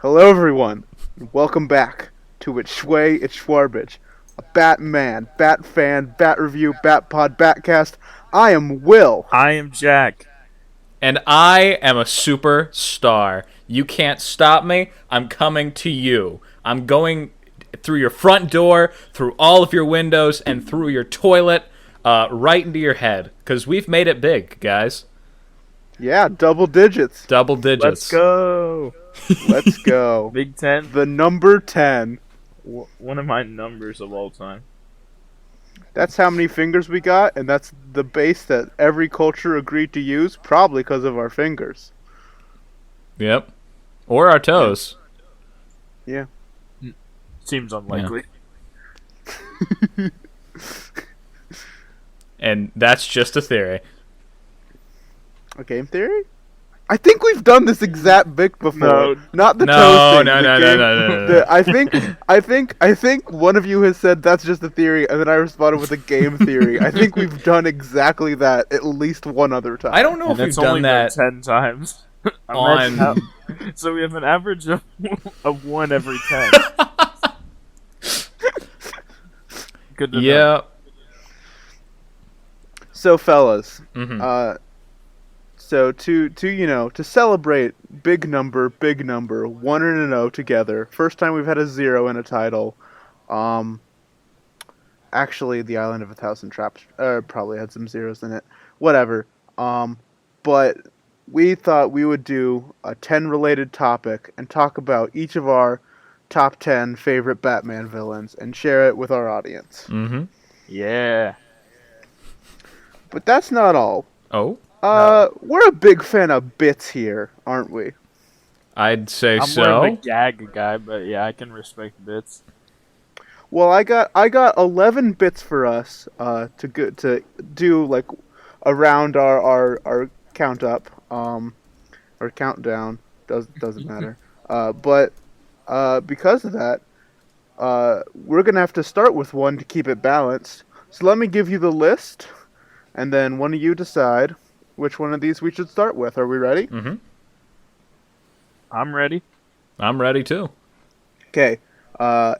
Hello, everyone, and welcome back to It's Schway, It's Schwarbage, a Batman, Bat fan, Bat review, Bat pod, Batcast. I am Will. I am Jack. And I am a superstar. You can't stop me. I'm coming to you. I'm going through your front door, through all of your windows, and through your toilet, right into your head. Because we've made it big, guys. Yeah, double digits. Double digits. Let's go. Let's go. Big 10. The number 10. One of my numbers of all time. That's how many fingers we got, and that's the base that every culture agreed to use, probably because of our fingers. Yep. Or our toes. Yeah. Seems unlikely. Yeah. And that's just a theory. A game theory? I think we've done this exact bit before. No. Not the No, toe thing. no. I think one of you has said that's just a theory, and then I responded with a game theory. I think we've done exactly that at least one other time. I don't know And if we've that's only done been that 10 times. on... So we have an average of 1 every 10. Good to know. Yeah. So, fellas, Mhm. so to celebrate big number, 1-0 together. First time we've had a 0 in a title. Actually, the Island of a Thousand Traps probably had some zeros in it. Whatever. But we thought we would do a 10 related topic and talk about each of our top 10 favorite Batman villains and share it with our audience. Mm-hmm. Yeah. But that's not all. Oh? We're a big fan of bits here, aren't we? I'd say I'm so. more of a gag guy, but yeah, I can respect bits. Well, I got 11 bits for us to do like around our count up or countdown doesn't matter. But because of that, we're gonna have to start with one to keep it balanced. So let me give you the list, and then one of you decide which one of these we should start with. Are we ready? Mm-hmm. I'm ready. I'm ready, too. Okay. Our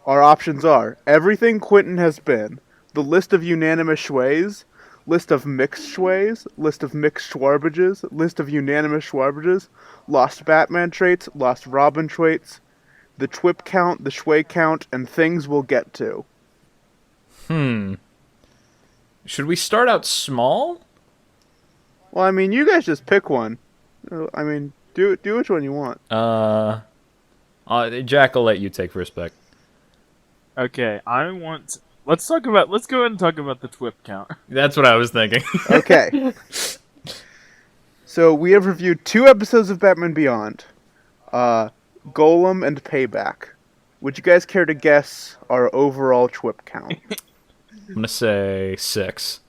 options are everything Quentin has been, the list of unanimous Schways, list of mixed Schways, list of mixed Schwarbages, list of unanimous Schwarbages, lost Batman traits, lost Robin traits, the TWIP count, the Schway count, and things we'll get to. Should we start out small? Well, I mean, you guys just pick one. I mean, do which one you want. Jack, I'll let you take first pick. Okay, let's go ahead and talk about the TWIP count. That's what I was thinking. Okay. So we have reviewed 2 episodes of Batman Beyond, Golem and Payback. Would you guys care to guess our overall TWIP count? I'm going to say 6.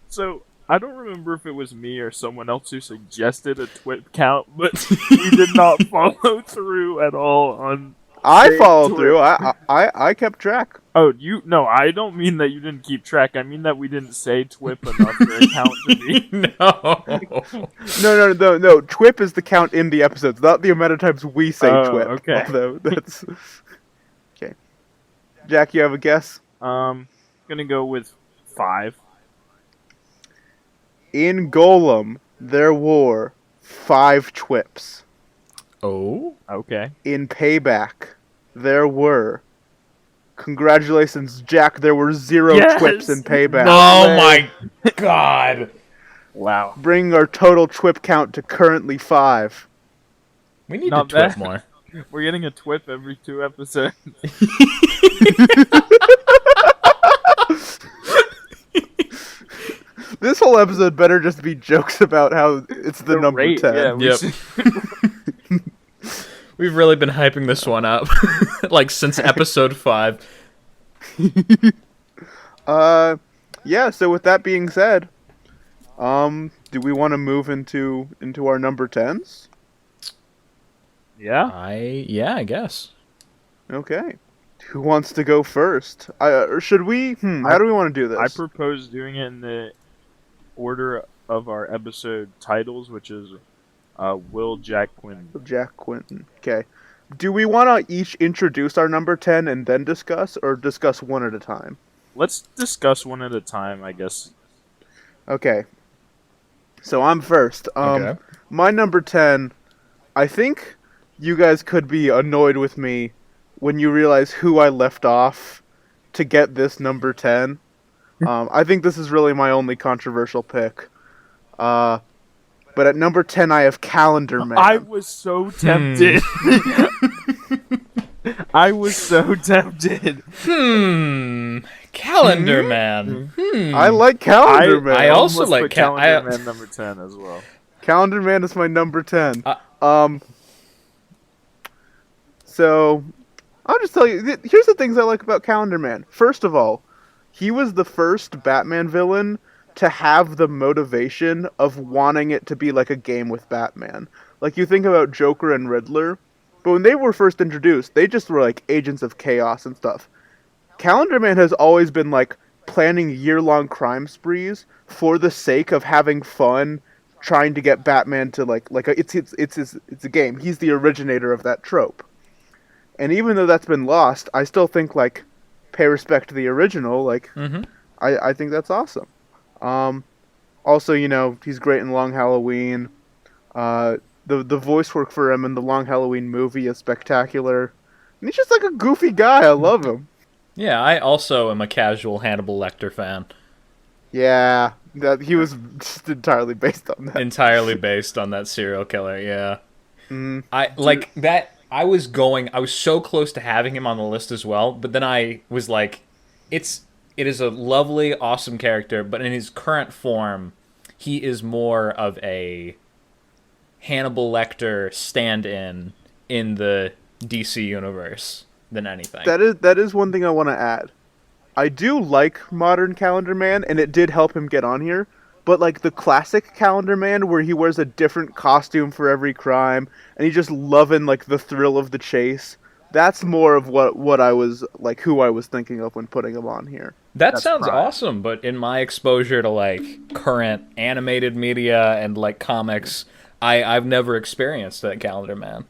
So, I don't remember if it was me or someone else who suggested a TWIP count, but we did not follow through at all on... I followed through. I kept track. Oh, no, I don't mean that you didn't keep track. I mean that we didn't say TWIP enough for a count to be. No. TWIP is the count in the episodes, not the amount of times we say TWIP. Okay. Although that's okay. Jack, you have a guess? Gonna go with 5. In Golem, there were 5 TWIPs. Oh? Okay. In Payback, there were... Congratulations, Jack, there were 0 TWIPs in Payback. Oh my god! Wow. Bringing our total TWIP count to currently 5. We need Not to twip bad. more. We're getting a TWIP every 2 episodes. This whole episode better just be jokes about how it's the number rate, 10. yeah, we Yep. should- We've really been hyping this one up. Like, since episode 5. Yeah, so with that being said, do we want to move into our number 10s? Yeah. I guess. Okay. Who wants to go first? Or should we? How do we want to do this? I propose doing it in the order of our episode titles, which is Will, Jack, Quentin. Jack Quentin. Okay. do we want to each introduce our number 10 and then discuss, or discuss one at a time? Let's discuss one at a time, I guess. Okay. So I'm first. Okay. My number 10, I think you guys could be annoyed with me when you realize who I left off to get this number 10. I think this is really my only controversial pick. But at number 10, I have Calendar Man. I was so tempted. I was so tempted. Calendar Man. I like Calendar Man. I also almost like put Calendar Man number 10 as well. Calendar Man is my number 10. So, I'll just tell you, here's the things I like about Calendar Man. First of all, he was the first Batman villain to have the motivation of wanting it to be like a game with Batman. Like, you think about Joker and Riddler, but when they were first introduced, they just were like agents of chaos and stuff. Calendar Man has always been like planning year-long crime sprees for the sake of having fun, trying to get Batman to it's a game. He's the originator of that trope. And even though that's been lost, I still think like pay respect to the original. Like I think that's awesome. Also, you know, he's great in Long Halloween. The voice work for him in the Long Halloween movie is spectacular. And he's just like a goofy guy. I love him. Yeah, I also am a casual Hannibal Lecter fan. Yeah, that he was just entirely based on that. Entirely based on that serial killer, yeah. Mm. I was so close to having him on the list as well, but then I was like, it is a lovely, awesome character, but in his current form, he is more of a Hannibal Lecter stand-in in the DC universe than anything. That is one thing I want to add. I do like modern Calendar Man, and it did help him get on here. But like the classic Calendar Man, where he wears a different costume for every crime, and he's just loving like the thrill of the chase. That's more of what I was like, who I was thinking of when putting him on here. That sounds awesome, but in my exposure to like current animated media and like comics, I've never experienced that Calendar Man.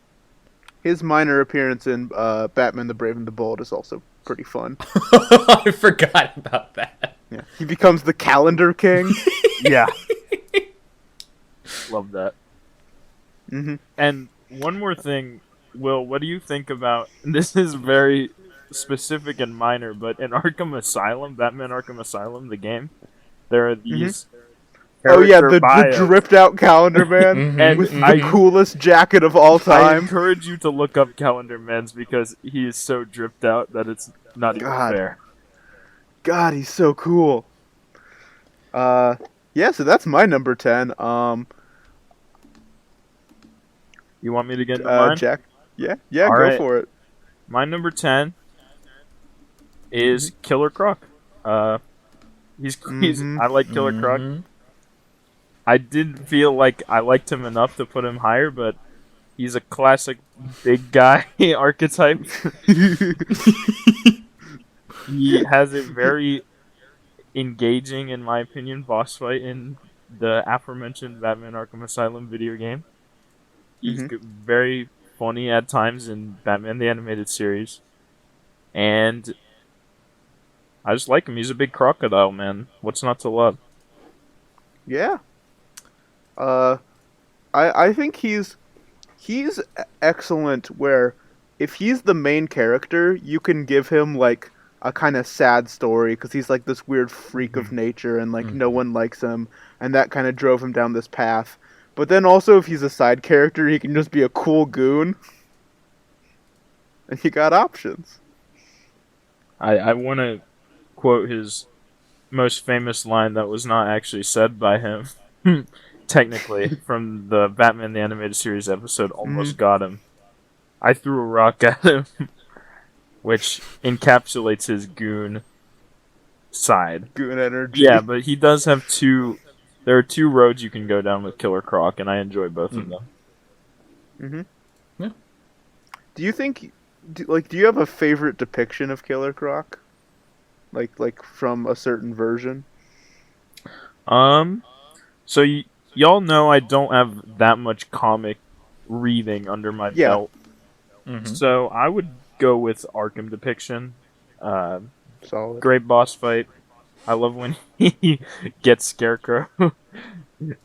His minor appearance in Batman the Brave and the Bold is also pretty fun. I forgot about that. Yeah. He becomes the Calendar King. Yeah. Love that. Mm-hmm. And one more thing, Will, what do you think about, this is very specific and minor, but in Arkham Asylum, Batman Arkham Asylum, the game, there are these Oh yeah, the dripped out Calendar Man and with the coolest jacket of all I time. encourage you to look up Calendar Man's because he is so dripped out that it's not even fair. God, he's so cool. Yeah, so that's my number 10. You want me to get into mine? Jack? Yeah, All go right. for it. My number 10 is Killer Croc. He's I like Killer Croc. I didn't feel like I liked him enough to put him higher, but he's a classic big guy archetype. He has a very engaging, in my opinion, boss fight in the aforementioned Batman Arkham Asylum video game. He's very funny at times in Batman the Animated Series. And I just like him. He's a big crocodile, man. What's not to love? Yeah. I think he's excellent where if he's the main character, you can give him like a kind of sad story because he's like this weird freak of nature and like no one likes him, and that kind of drove him down this path. But then also if he's a side character, he can just be a cool goon. And you got options. I want to quote his most famous line that was not actually said by him. Technically, from the Batman the Animated Series episode, Almost Got Him. I threw a rock at him, which encapsulates his goon side. Goon energy. Yeah, but he does have there are two roads you can go down with Killer Croc, and I enjoy both of them. Yeah. Do you think, do you have a favorite depiction of Killer Croc? Like from a certain version? So y'all know I don't have that much comic reading under my belt. So I would go with Arkham depiction. Uh, Solid. Great boss fight. I love when he gets Scarecrow. And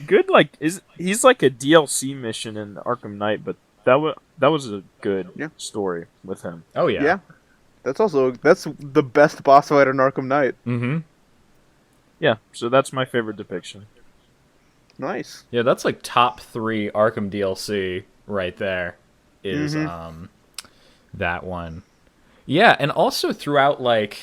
good he's like a DLC mission in Arkham Knight, but that was a good story with him. Oh yeah. Yeah. That's the best boss fight in Arkham Knight. Mm-hmm. Yeah, so that's my favorite depiction. Nice. Yeah, that's like top 3 Arkham DLC right there. Is that one. Yeah, and also throughout like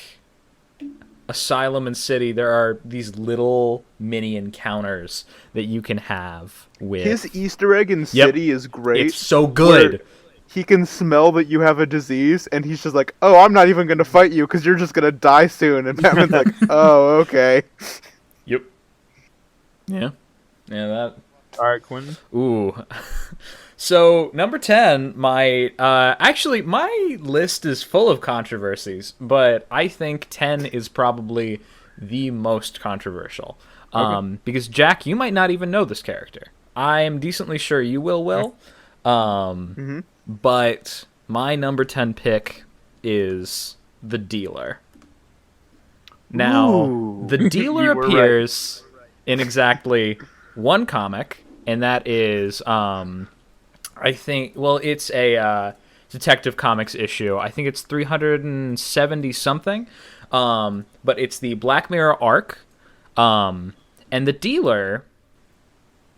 Asylum and City, there are these little mini encounters that you can have with His Easter egg in City is great. It's so good. He can smell that you have a disease, and he's just like, "Oh, I'm not even gonna fight you because you're just gonna die soon." And Batman's like, "Oh, okay." Yep. Yeah. Yeah. That. All right, Quentin. Ooh. So number 10, my list is full of controversies, but I think 10 is probably the most controversial. Because Jack, you might not even know this character. I am decently sure you will. But my number 10 pick is the Dealer. Now, the Dealer appears in exactly one comic, and that is I think, well, it's a Detective Comics issue. I think it's 370 something. But it's the Black Mirror arc. And the Dealer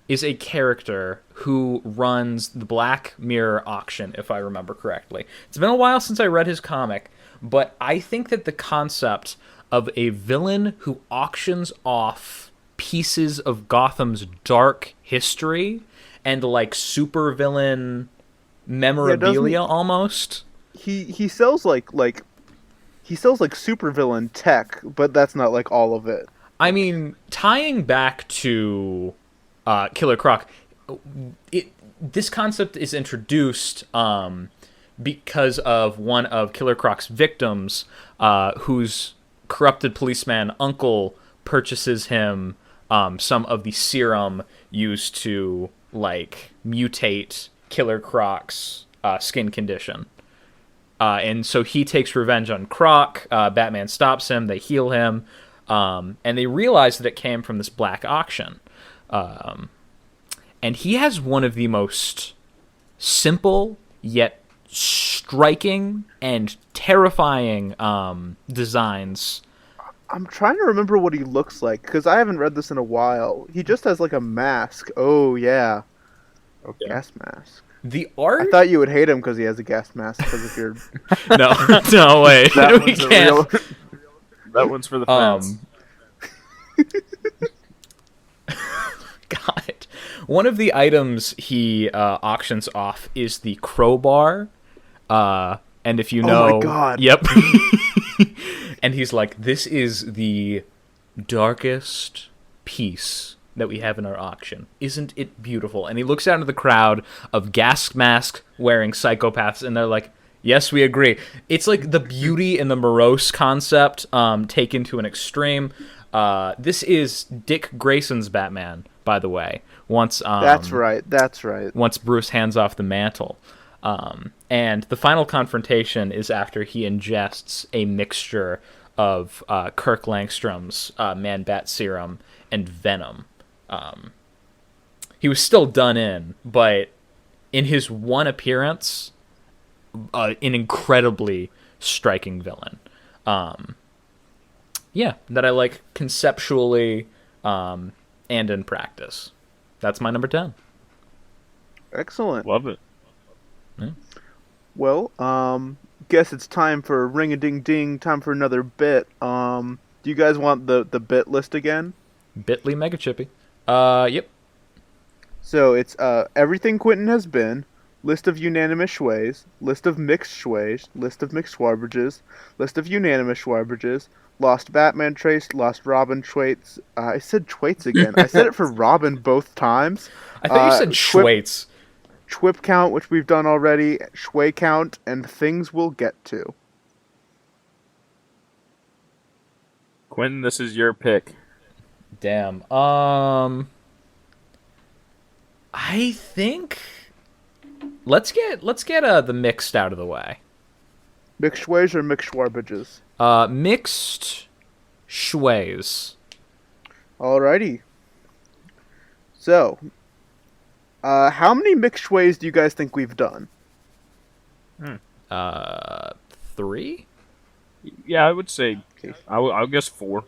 is a character who runs the Black Mirror auction, if I remember correctly. It's been a while since I read his comic, but I think that the concept of a villain who auctions off pieces of Gotham's dark history and like supervillain memorabilia almost. He sells like supervillain tech, but that's not like all of it. I mean, tying back to Killer Croc, this concept is introduced because of one of Killer Croc's victims, whose corrupted policeman uncle purchases him some of the serum used to like mutate Killer Croc's skin condition. And so he takes revenge on Croc. Batman stops him. They heal him. And they realize that it came from this black auction. And he has one of the most simple yet striking and terrifying designs. I'm trying to remember what he looks like, because I haven't read this in a while. He just has like a mask. Oh, yeah. Okay. Gas mask. The art... I thought you would hate him because he has a gas mask, because if you're... No, wait. That one's a real... That one's for the fans. God. One of the items he auctions off is the crowbar. And if you know... Oh my god. Yep. And he's like, this is the darkest piece that we have in our auction. Isn't it beautiful? And he looks out into the crowd of gas mask wearing psychopaths, and they're like, yes, we agree. It's like the beauty and the morose concept taken to an extreme. This is Dick Grayson's Batman, by the way. That's right. Once Bruce hands off the mantle. And the final confrontation is after he ingests a mixture of Kirk Langstrom's Man-Bat serum and venom. He was still done in, but in his one appearance, an incredibly striking villain. Yeah, that I like conceptually and in practice. That's my number 10. Excellent. Love it. Yeah. Well, guess it's time for ring-a-ding-ding, time for another bit. Do you guys want the bit list again? Bitly Mega Chippy. Yep. So it's everything Quentin has been, list of unanimous Schways, list of mixed Schways, list of mixed Schwarbages, list of unanimous Schwarbages, lost Batman traits, lost Robin traits. I said traits again. I said it for Robin both times. I thought you said Schwaits. Schwip count, which we've done already, Schway count, and things we'll get to. Quentin, this is your pick. Damn. I think let's get the mixed out of the way. Mixed Schways or mixed Schwarbages? Mixed Schways. Alrighty. So, how many mixed Schways do you guys think we've done? 3? Yeah, I would say. I'll guess 4.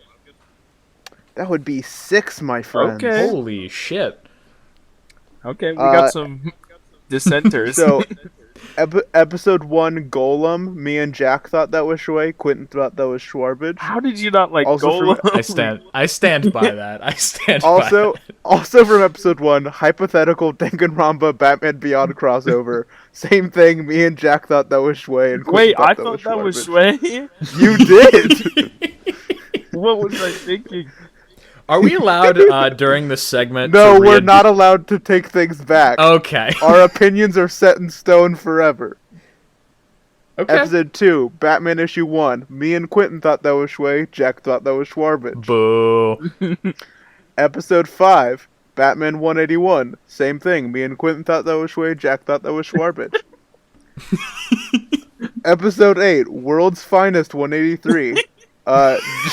That would be 6, my friends. Okay. Holy shit. Okay, we got some dissenters. So, episode 1, Golem. Me and Jack thought that was Schway. Quentin thought that was Schwarbage. How did you not like Also Golem? I stand by that. I stand by Also, that. also from episode 1, hypothetical Danganronpa Batman Beyond crossover. Same thing. Me and Jack thought that was Schway. And Quentin Wait, I that thought that was Schwarbage. Schway. You did. What was I thinking? Are we allowed during this segment? No, to we're not allowed to take things back. Okay. Our opinions are set in stone forever. Okay. Episode 2, Batman issue 1. Me and Quentin thought that was Schway. Jack thought that was Schwarbage. Boo. Episode 5, Batman 181. Same thing. Me and Quentin thought that was Schway. Jack thought that was Schwarbage. Episode 8, World's Finest 183.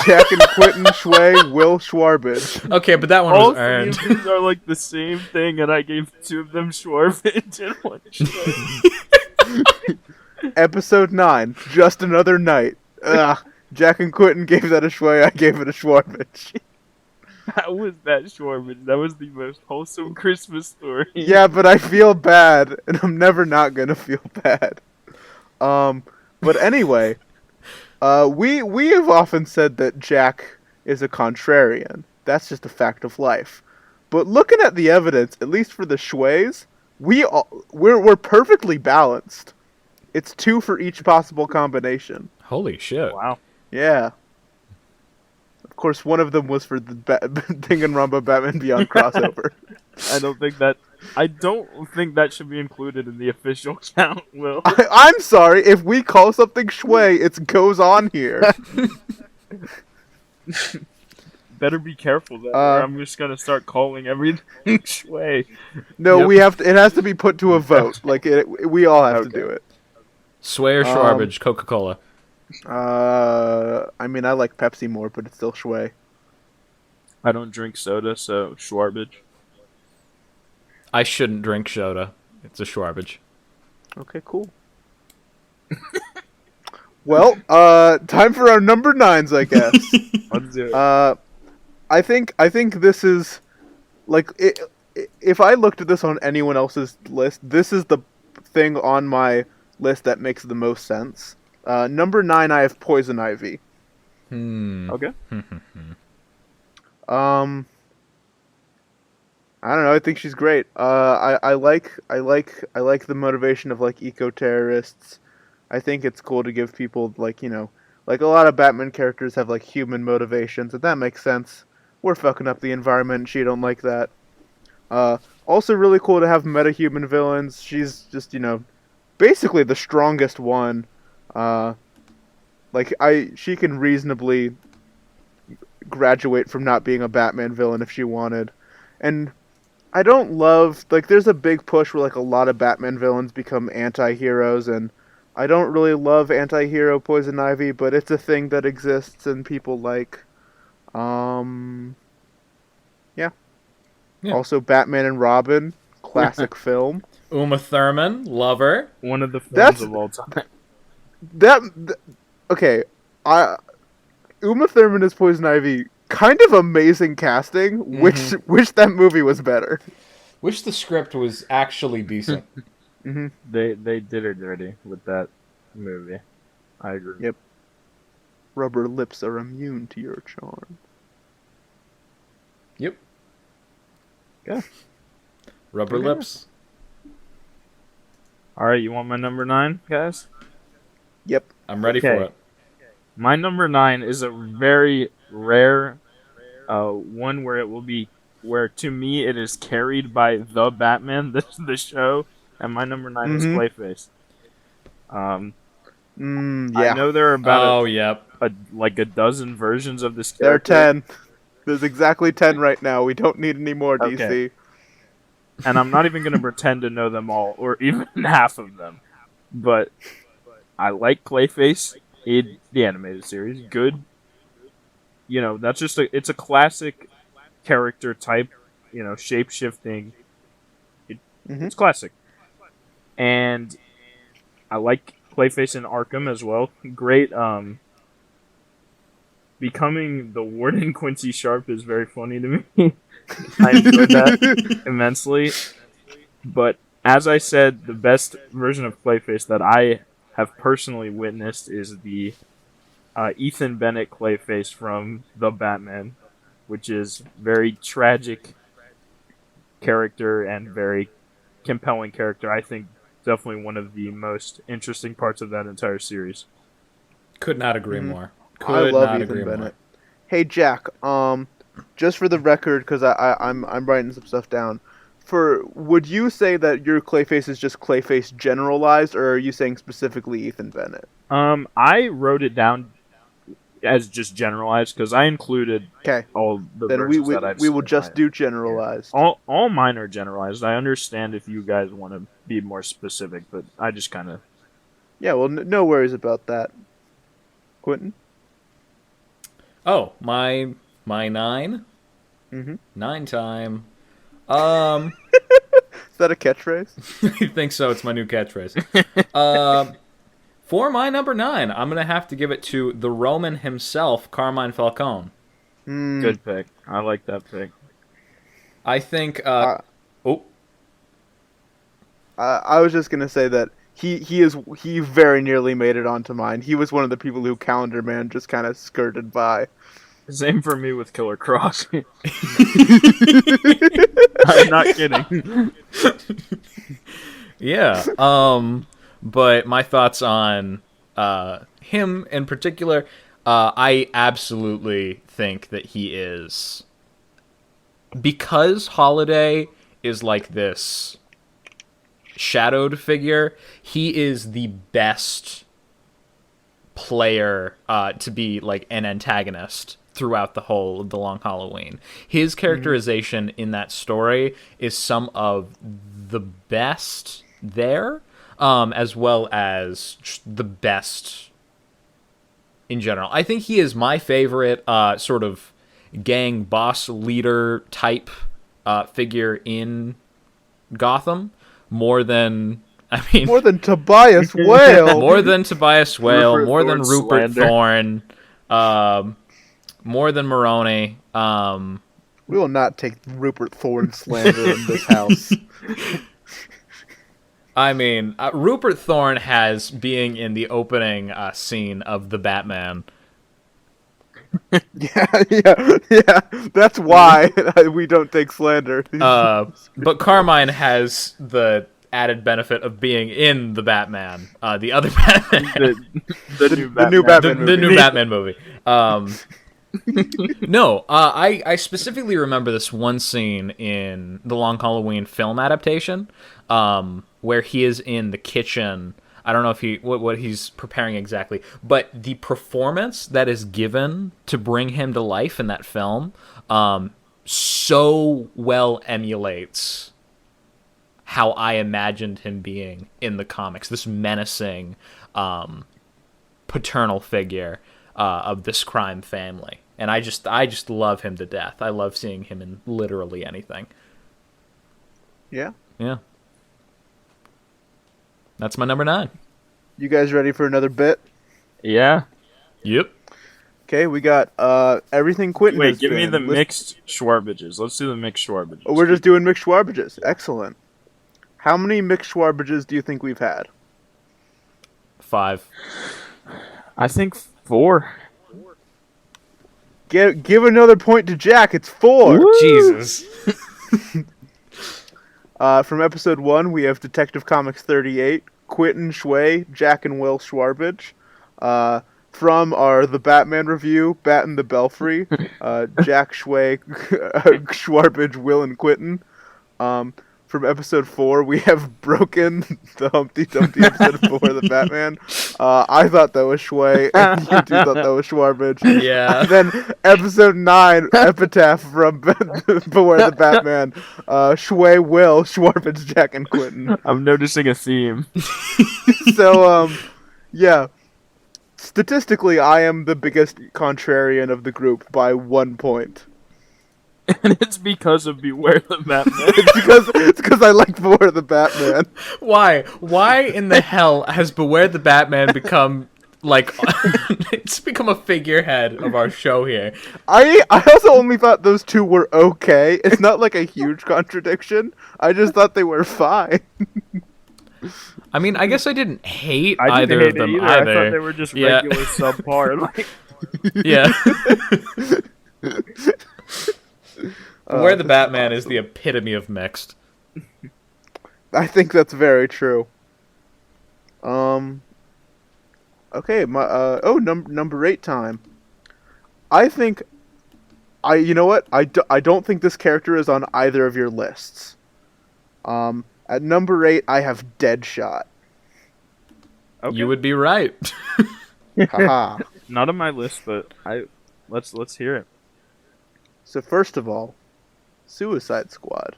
Jack and Quentin Schway, Will Schwarbage. Okay, but that one All was three earned. of these are like the same thing, and I gave 2 of them Schwarbage and 1 Schway. Episode 9, Just Another Night. Jack and Quentin gave that a Schway, I gave it a Schwarbage. How was that Schwarbage? That was the most wholesome Christmas story. Yeah, but I feel bad, and I'm never not gonna feel bad. But anyway, we have often said that Jack is a contrarian. That's just a fact of life. But looking at the evidence, at least for the Schways, we're perfectly balanced. It's 2 for each possible combination. Holy shit. Wow. Yeah. Of course, one of them was for the Danganronpa Batman Beyond crossover. I don't think that should be included in the official count, Will. I'm sorry, if we call something Schway, it goes on here. Better be careful then, or I'm just gonna start calling everything Schway. No, Yep. we have to. It has to be put to a vote. Like we all have to do it. Sway or Schwarbage, Coca-Cola. I mean, I like Pepsi more, but it's still Schway. I don't drink soda, so Schwarbage. I shouldn't drink soda. It's a Schwarbage. Okay, cool. Well, time for our number 9s, I guess. Let's do it. I think this is like if I looked at this on anyone else's list, this is the thing on my list that makes the most sense. Number 9, I have Poison Ivy. Okay. I don't know. I think she's great. I like the motivation of like eco-terrorists. I think it's cool to give people like a lot of Batman characters have like human motivations, and that makes sense. We're fucking up the environment, and she don't like that. Also, really cool to have meta-human villains. She's just basically the strongest one. She can reasonably graduate from not being a Batman villain if she wanted, and I don't love, there's a big push where, a lot of Batman villains become anti-heroes, and I don't really love anti-hero Poison Ivy, but it's a thing that exists and people like. Yeah. Also, Batman and Robin, classic film. Uma Thurman, lover. One of the films of all time. Okay, Uma Thurman as Poison Ivy, kind of amazing casting. Mm-hmm. Wish that movie was better. Wish the script was actually decent. Mm-hmm. They did it dirty with that movie. I agree. Yep. Rubber lips are immune to your charm. Yep. Yeah. Rubber lips. All right, you want my number 9, guys? Yep. I'm ready for it. My number 9 is a very rare one where to me it is carried by the Batman, the show, and my number 9 is Clayface. Yeah. I know there are about yep. a dozen versions of this There are character. 10. There's exactly 10 right now. We don't need any more, DC. Okay. and I'm not even going to pretend to know them all or even half of them. But I like Clayface in the animated series. Good. That's it's a classic character type, shape shifting. It's classic. And I like Clayface in Arkham as well. Great. Becoming the Warden Quincy Sharp is very funny to me. I enjoyed that immensely. But as I said, the best version of Clayface that I have personally witnessed is the Ethan Bennett Clayface from The Batman, which is very tragic character and very compelling character. I think definitely one of the most interesting parts of that entire series. Could not agree more. I love Ethan Bennett. Hey Jack, just for the record, because I'm writing some stuff down. Would you say that your Clayface is just Clayface generalized, or are you saying specifically Ethan Bennett? I wrote it down as just generalized because I included all the versions that I've we will just do generalized. All mine are generalized. I understand if you guys want to be more specific, but I just kind of... Yeah, well, no worries about that. Quentin? Oh, my 9? Mm-hmm. 9 time. Is that a catchphrase? I think so. It's my new catchphrase. For my number 9, I'm going to have to give it to the Roman himself, Carmine Falcone. Good pick. I like that pick. I think... I was just going to say that he very nearly made it onto mine. He was one of the people who Calendar Man just kind of skirted by. Same for me with Killer Croc. I'm not kidding. Yeah. But my thoughts on him in particular, I absolutely think that he is... Because Holiday is like this shadowed figure, he is the best player to be like an antagonist throughout the Long Halloween. His characterization in that story is some of the best there, as well as the best in general. I think he is my favorite sort of gang boss leader type figure in Gotham, more than Tobias Whale. More than Tobias Whale, more than Rupert slander. Thorne, more than Maroney. We will not take Rupert Thorne slander in this house. I mean, Rupert Thorne has being in the opening scene of The Batman. Yeah. That's why we don't take slander. But Carmine has the added benefit of being in The Batman, the other Batman. the new Batman movie. The new Batman movie. No, I specifically remember this one scene in the Long Halloween film adaptation, where he is in the kitchen. I don't know if what he's preparing exactly, but the performance that is given to bring him to life in that film so well emulates how I imagined him being in the comics. This menacing paternal figure of this crime family. And I just love him to death. I love seeing him in literally anything. Yeah. Yeah. That's my number 9. You guys ready for another bit? Yeah. Yep. Okay, we got everything Quentin Wait, has give me been. the mixed Schwarbages. Let's do the mixed Schwarbages. Oh, we're just doing mixed Schwarbages. Excellent. How many mixed Schwarbages do you think we've had? 5. I think 4. Give another point to Jack. It's 4. Woo! Jesus. From episode 1, we have Detective Comics 38, Quentin Schway, Jack and Will Schwarbage. From the Batman review, Bat in the Belfry, Jack Schway, Schwarbage, Will, and Quentin. from episode 4, we have broken the Humpty Dumpty episode of Beware the Batman. I thought that was Schway, and you two thought that was Schwarbage. Yeah. And then episode 9, Epitaph from Beware the Batman. Schway, Will, Schwarbage, Jack, and Quentin. I'm noticing a theme. So, yeah. Statistically, I am the biggest contrarian of the group by 1 point. And it's because of Beware the Batman. It's because I like Beware the Batman. Why? Why in the hell has Beware the Batman become like it's become a figurehead of our show here? I also only thought those two were okay. It's not like a huge contradiction. I just thought they were fine. I mean, I guess I didn't hate I either didn't hate of them it either. either. I thought they were just regular subpar. Like, Yeah. Beware the Batman is the epitome of mixed. I think that's very true. Okay, number 8 time. I think you know what? I don't think this character is on either of your lists. At number 8, I have Deadshot. okay. You would be right. Haha. Not on my list, but let's hear it. So first of all, Suicide Squad.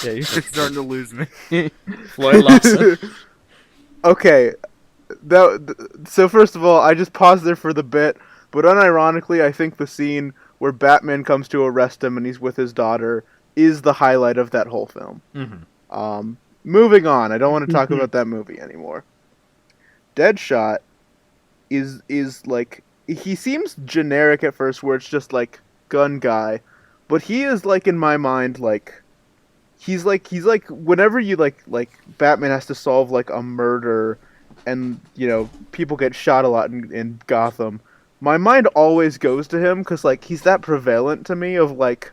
Yeah, you're starting to lose me. Floyd Lawson. Okay, so first of all, I just paused there for the bit, but unironically, I think the scene where Batman comes to arrest him and he's with his daughter is the highlight of that whole film. Mm-hmm. Moving on, I don't want to talk about that movie anymore. Deadshot is like, he seems generic at first, where it's just like gun guy, but he is like, in my mind, like he's like whenever you like Batman has to solve like a murder and people get shot a lot in Gotham, my mind always goes to him because like he's that prevalent to me of like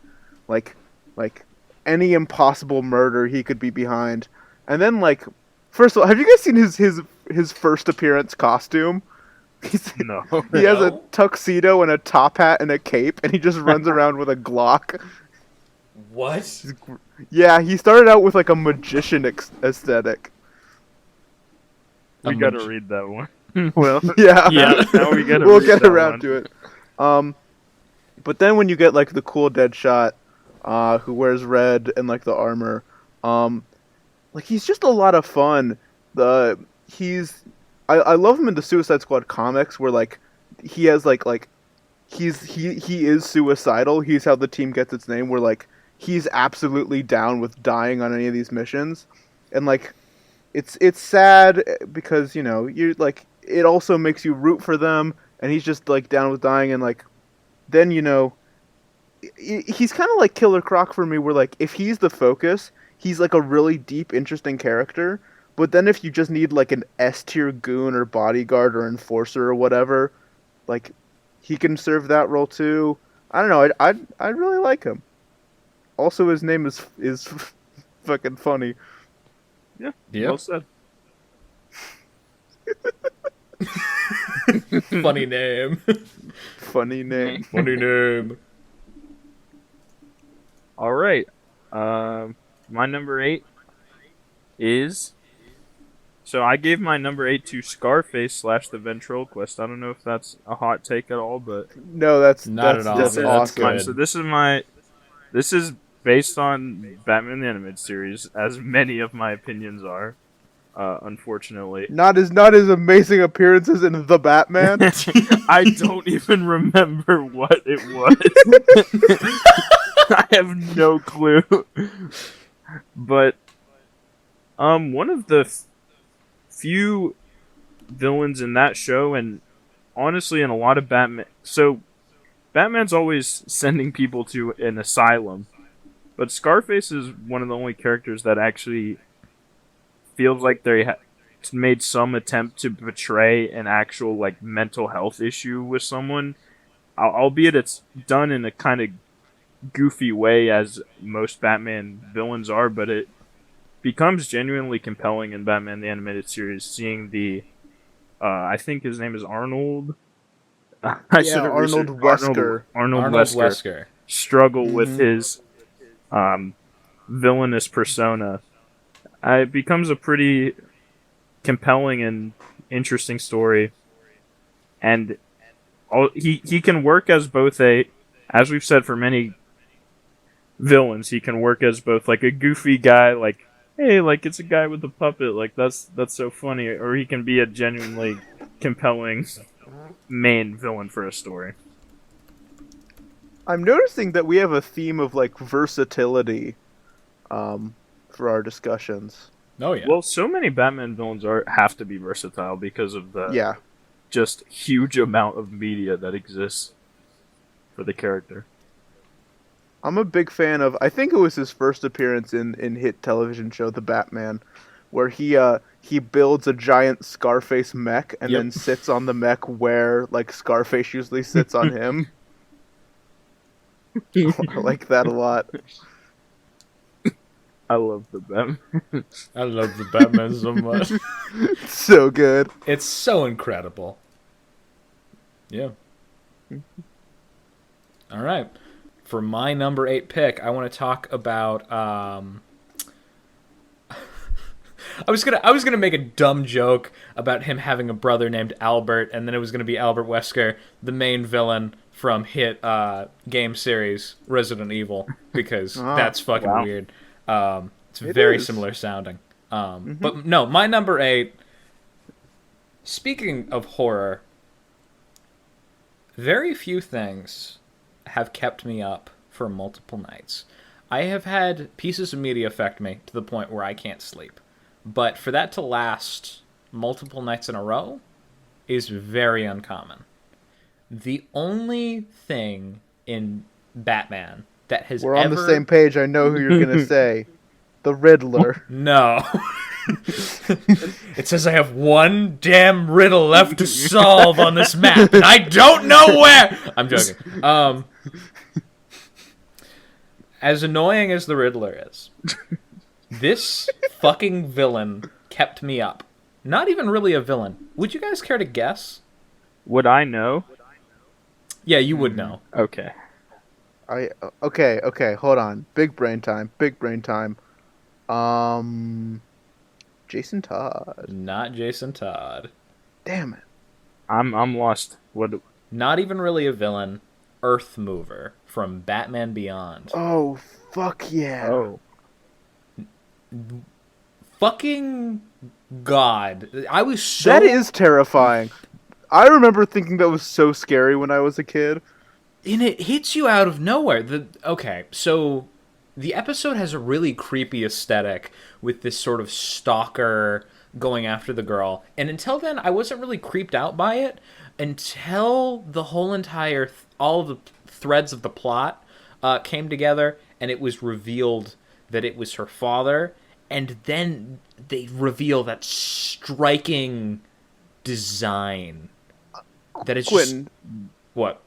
any impossible murder he could be behind. And then like, first of all, have you guys seen his first appearance costume? No. He has a tuxedo and a top hat and a cape, and he just runs around with a Glock. What? Yeah, he started out with like a magician aesthetic. We gotta read that one. Well, Yeah. now we gotta We'll read get that around one. to it. But then when you get like the cool Deadshot, who wears red and like the armor, like he's just a lot of fun. I love him in the Suicide Squad comics where like he has like he is suicidal. He's how the team gets its name, where like he's absolutely down with dying on any of these missions. And like it's sad because you're like, it also makes you root for them, and he's just like down with dying. And like then he's kind of like Killer Croc for me, where like if he's the focus, he's like a really deep, interesting character. But then if you just need like an S-tier goon or bodyguard or enforcer or whatever, like he can serve that role too. I don't know. I really like him. Also, his name is fucking funny. Yeah. Yeah. Well said. Funny name. Funny name. Funny name. All right. My number 8 is. So I gave my number 8 to Scarface / the Ventriloquist. I don't know if that's a hot take at all, but No, that's Not that's, at all. That's That's awesome. good. so this is based on Batman the Animated Series, as many of my opinions are, unfortunately. Not as amazing appearances in The Batman. I don't even remember what it was. I have no clue. But one of the few villains in that show, and honestly in a lot of Batman, so Batman's always sending people to an asylum, but Scarface is one of the only characters that actually feels like they made some attempt to portray an actual like mental health issue with someone, albeit it's done in a kind of goofy way, as most Batman villains are, but it becomes genuinely compelling in Batman the Animated Series, seeing the I think his name is Arnold. Arnold Wesker. Arnold Wesker struggle with his villainous persona, it becomes a pretty compelling and interesting story. And he can work as both as we've said for many villains, he can work as both like a goofy guy, like, hey, like it's a guy with a puppet, like that's so funny, or he can be a genuinely compelling main villain for a story. I'm noticing that we have a theme of like versatility for our discussions. Oh yeah. Well, so many Batman villains have to be versatile because of the Yeah. just huge amount of media that exists for the character. I'm a big fan of. I think it was his first appearance in hit television show The Batman, where he builds a giant Scarface mech and Yep. then sits on the mech where like Scarface usually sits on him. I like that a lot. I love the Batman. I love the Batman so much. So good. It's so incredible. Yeah. All right. For my number 8 pick, I want to talk about. I was gonna make a dumb joke about him having a brother named Albert, and then it was gonna be Albert Wesker, the main villain from hit game series Resident Evil, because that's fucking wow. weird. It's It very is. similar sounding. But no, my number 8. Speaking of horror, very few things have kept me up for multiple nights. I have had pieces of media affect me to the point where I can't sleep. But for that to last multiple nights in a row is very uncommon. The only thing in Batman that has We're on the same page. I know who you're gonna say. The Riddler. No. It says I have one damn riddle left to solve on this map, and I don't know where! I'm joking. As annoying as the Riddler is, this fucking villain kept me up. Not even really a villain. Would you guys care to guess? Would I know? Yeah, you would know. Okay. Okay, hold on. Big brain time. Jason Todd. Not Jason Todd. Damn it. I'm lost. What? Not even really a villain. Earth Mover from Batman Beyond. Oh, fuck yeah. Oh. Fucking God. I was so... That is terrifying. I remember thinking that was so scary when I was a kid. And it hits you out of nowhere. Okay, so the episode has a really creepy aesthetic with this sort of stalker going after the girl. And until then, I wasn't really creeped out by it until the whole entire... all of the threads of the plot came together, and it was revealed that it was her father. And then they reveal that striking design that is Quentin, just... What?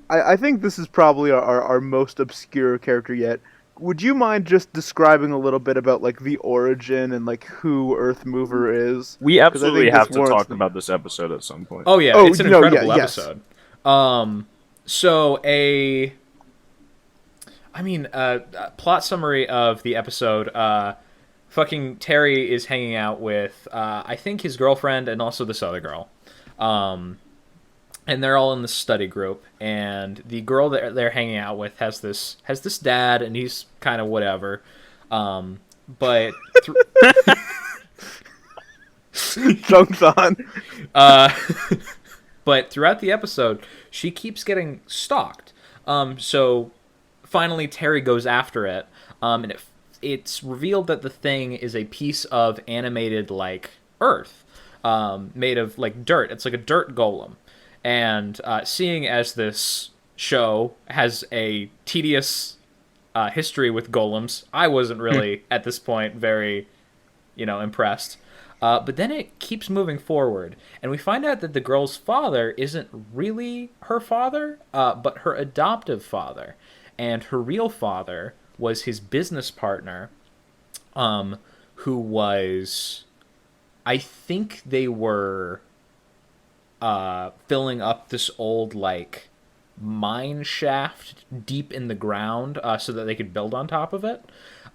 I think this is probably our most obscure character yet. Would you mind just describing a little bit about like the origin and like who Earth Mover is? We 'Cause I absolutely think this have to warrants talk the- about this episode at some point. Oh yeah, Oh, it's an no, incredible yeah, yes. episode. So plot summary of the episode. Fucking Terry is hanging out with, I think his girlfriend and also this other girl. And they're all in the study group, and the girl that they're hanging out with has this dad, and he's kind of whatever. But Jokes on. but throughout the episode, she keeps getting stalked. So finally, Terry goes after it, and it's revealed that the thing is a piece of animated like earth, made of like dirt. It's like a dirt golem. And seeing as this show has a tedious history with golems, I wasn't really at this point very, impressed. But then it keeps moving forward, and we find out that the girl's father isn't really her father, but her adoptive father. And her real father was his business partner, who was... I think they were filling up this old, like, mine shaft deep in the ground so that they could build on top of it.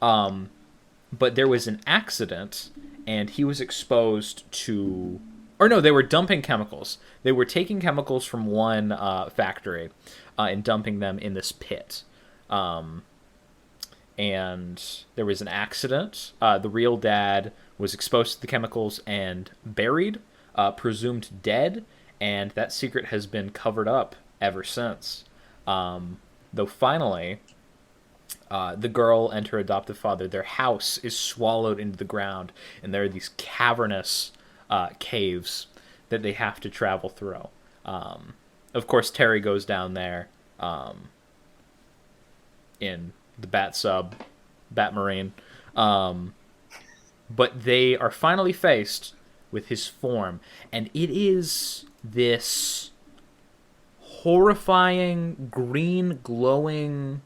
But there was an accident, and he was exposed to... Or no, they were dumping chemicals. They were taking chemicals from one factory and dumping them in this pit. And there was an accident. The real dad was exposed to the chemicals and buried, presumed dead, and that secret has been covered up ever since. Though finally, the girl and her adoptive father, their house is swallowed into the ground, and there are these cavernous caves that they have to travel through. Of course, Terry goes down there in the Batmarine. But they are finally faced with his form, and it is this horrifying, green, glowing,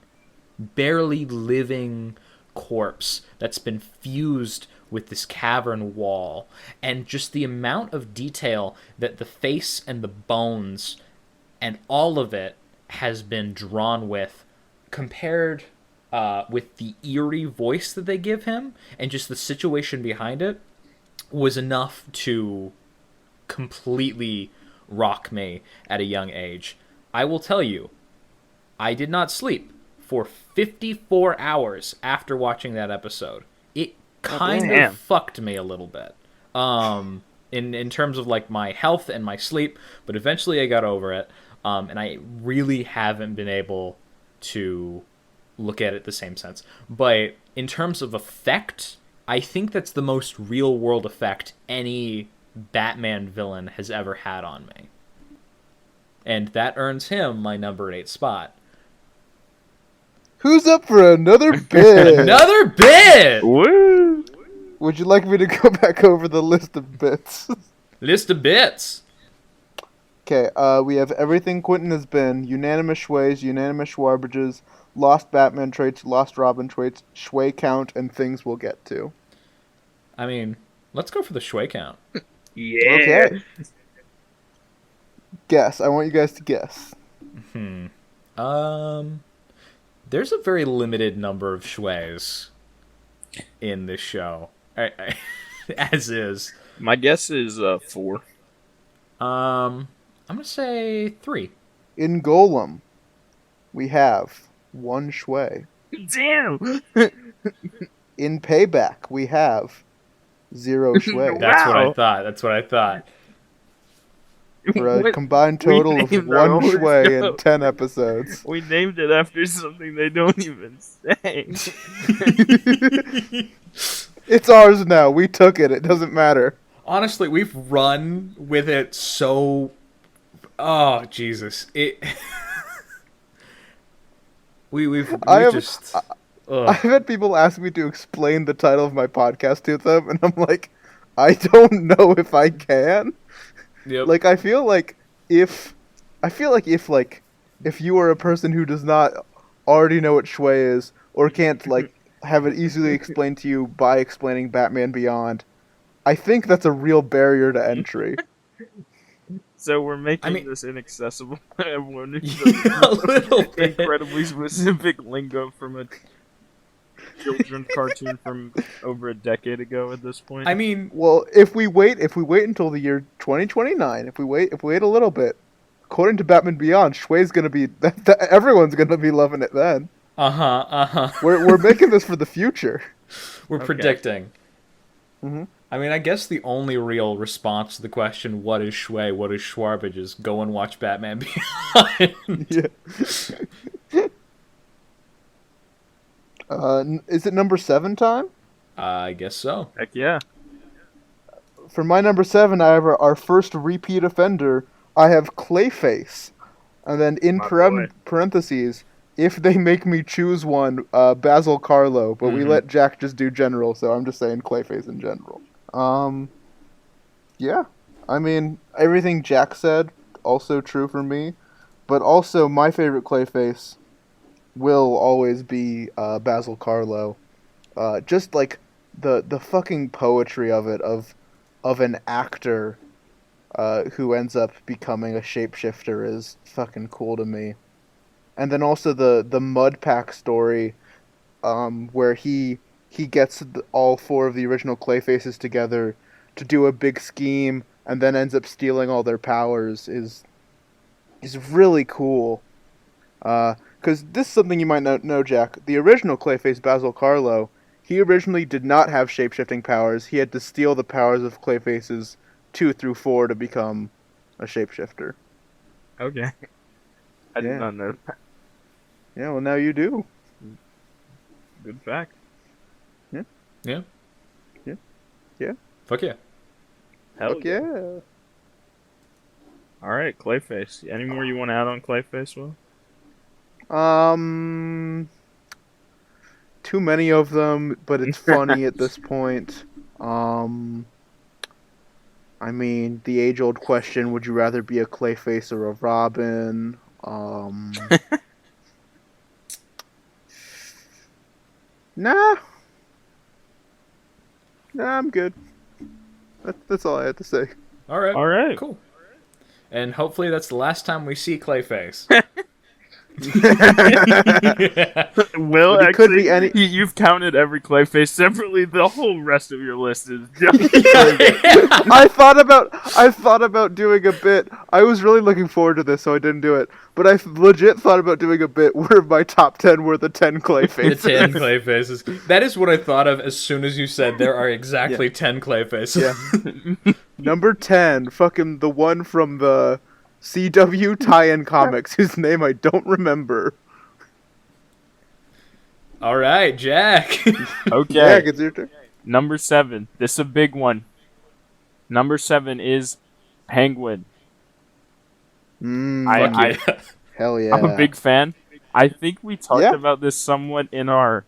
barely living corpse that's been fused with this cavern wall. And just the amount of detail that the face and the bones and all of it has been drawn with, compared with the eerie voice that they give him and just the situation behind it, was enough to completely rock me at a young age. I will tell you, I did not sleep for 54 hours after watching that episode. It kind of fucked me a little bit. In terms of like my health and my sleep, but eventually I got over it. And I really haven't been able to look at it the same sense. But in terms of effect, I think that's the most real world effect any Batman villain has ever had on me. And that earns him my number 8 spot. Who's up for another bit? Another bit! Woo! Would you like me to go back over the list of bits? List of bits. Okay, we have everything Quentin has been, unanimous Schways, unanimous Schwarbages, lost Batman traits, lost Robin traits, Schway count, and things we'll get to. I mean, let's go for the Schway count. Yeah. Okay. Guess. I want you guys to guess. There's a very limited number of Schways in this show. As is. My guess is 4. I'm gonna say 3. In Golem, we have 1 Schway. Damn! In Payback, we have 0 Schway. That's what I thought. For a combined total of 1 Schway in 10 episodes. We named it after something they don't even say. It's ours now. We took it. It doesn't matter. Honestly, we've run with it so... Oh, Jesus. I've had people ask me to explain the title of my podcast to them, and I'm like, I don't know if I can. Yep. Like, I feel like if you are a person who does not already know what Schway is, or can't, like, have it easily explained to you by explaining Batman Beyond, I think that's a real barrier to entry. So we're making this inaccessible to everyone who's a little bit. Incredibly specific lingo from a children's cartoon from over a decade ago at this point. I mean, well, if we wait until the year 2029, if we wait a little bit, according to Batman Beyond, Schway's gonna be everyone's gonna be loving it then. We're making this for the future. We're predicting. Mm-hmm. I mean, I guess the only real response to the question, what is Schway, what is Schwarbage, is go and watch Batman Beyond. Yeah. Is it number 7 time? I guess so. Heck yeah. For my number 7, I have our first repeat offender. I have Clayface. And then in parentheses, if they make me choose one, Basil Carlo. But we let Jack just do general, so I'm just saying Clayface in general. Yeah. I mean, everything Jack said, also true for me. But also, my favorite Clayface will always be Basil Carlo. Just like the fucking poetry of it, of an actor who ends up becoming a shapeshifter is fucking cool to me. And then also the Mud Pack story where he gets all four of the original Clayfaces together to do a big scheme, and then ends up stealing all their powers is really cool. Because this is something you might not know, Jack. The original Clayface, Basil Karlo, he originally did not have shape-shifting powers. He had to steal the powers of Clayfaces 2 through 4 to become a shapeshifter. Okay. I did not know that. Yeah, well, now you do. Good fact. Yeah. Yeah. Yeah. Yeah. Fuck yeah. Hell Fuck yeah. All right, Clayface. Any more you want to add on Clayface, Will? Too many of them, but it's funny at this point. I mean, the age-old question, would you rather be a Clayface or a Robin? Nah. Nah, I'm good. That's all I had to say. All right. All right. Cool. And hopefully that's the last time we see Clayface. Will, It actually, could be any- you've counted every Clayface separately. The whole rest of your list is just I thought about doing a bit. I was really looking forward to this, so I didn't do it. But I legit thought about doing a bit where my top 10 were the 10 The Clayfaces. 10 Clayfaces. That is what I thought of as soon as you said there are exactly 10 Clayfaces. Yeah. Number 10, fucking the one from the CW tie-in comics, whose name I don't remember. All right, Jack. okay. Yeah, it's your turn. Number 7. This is a big one. Number 7 is Penguin. Fuck yeah. Hell yeah. I'm a big fan. I think we talked Yeah. about this somewhat in our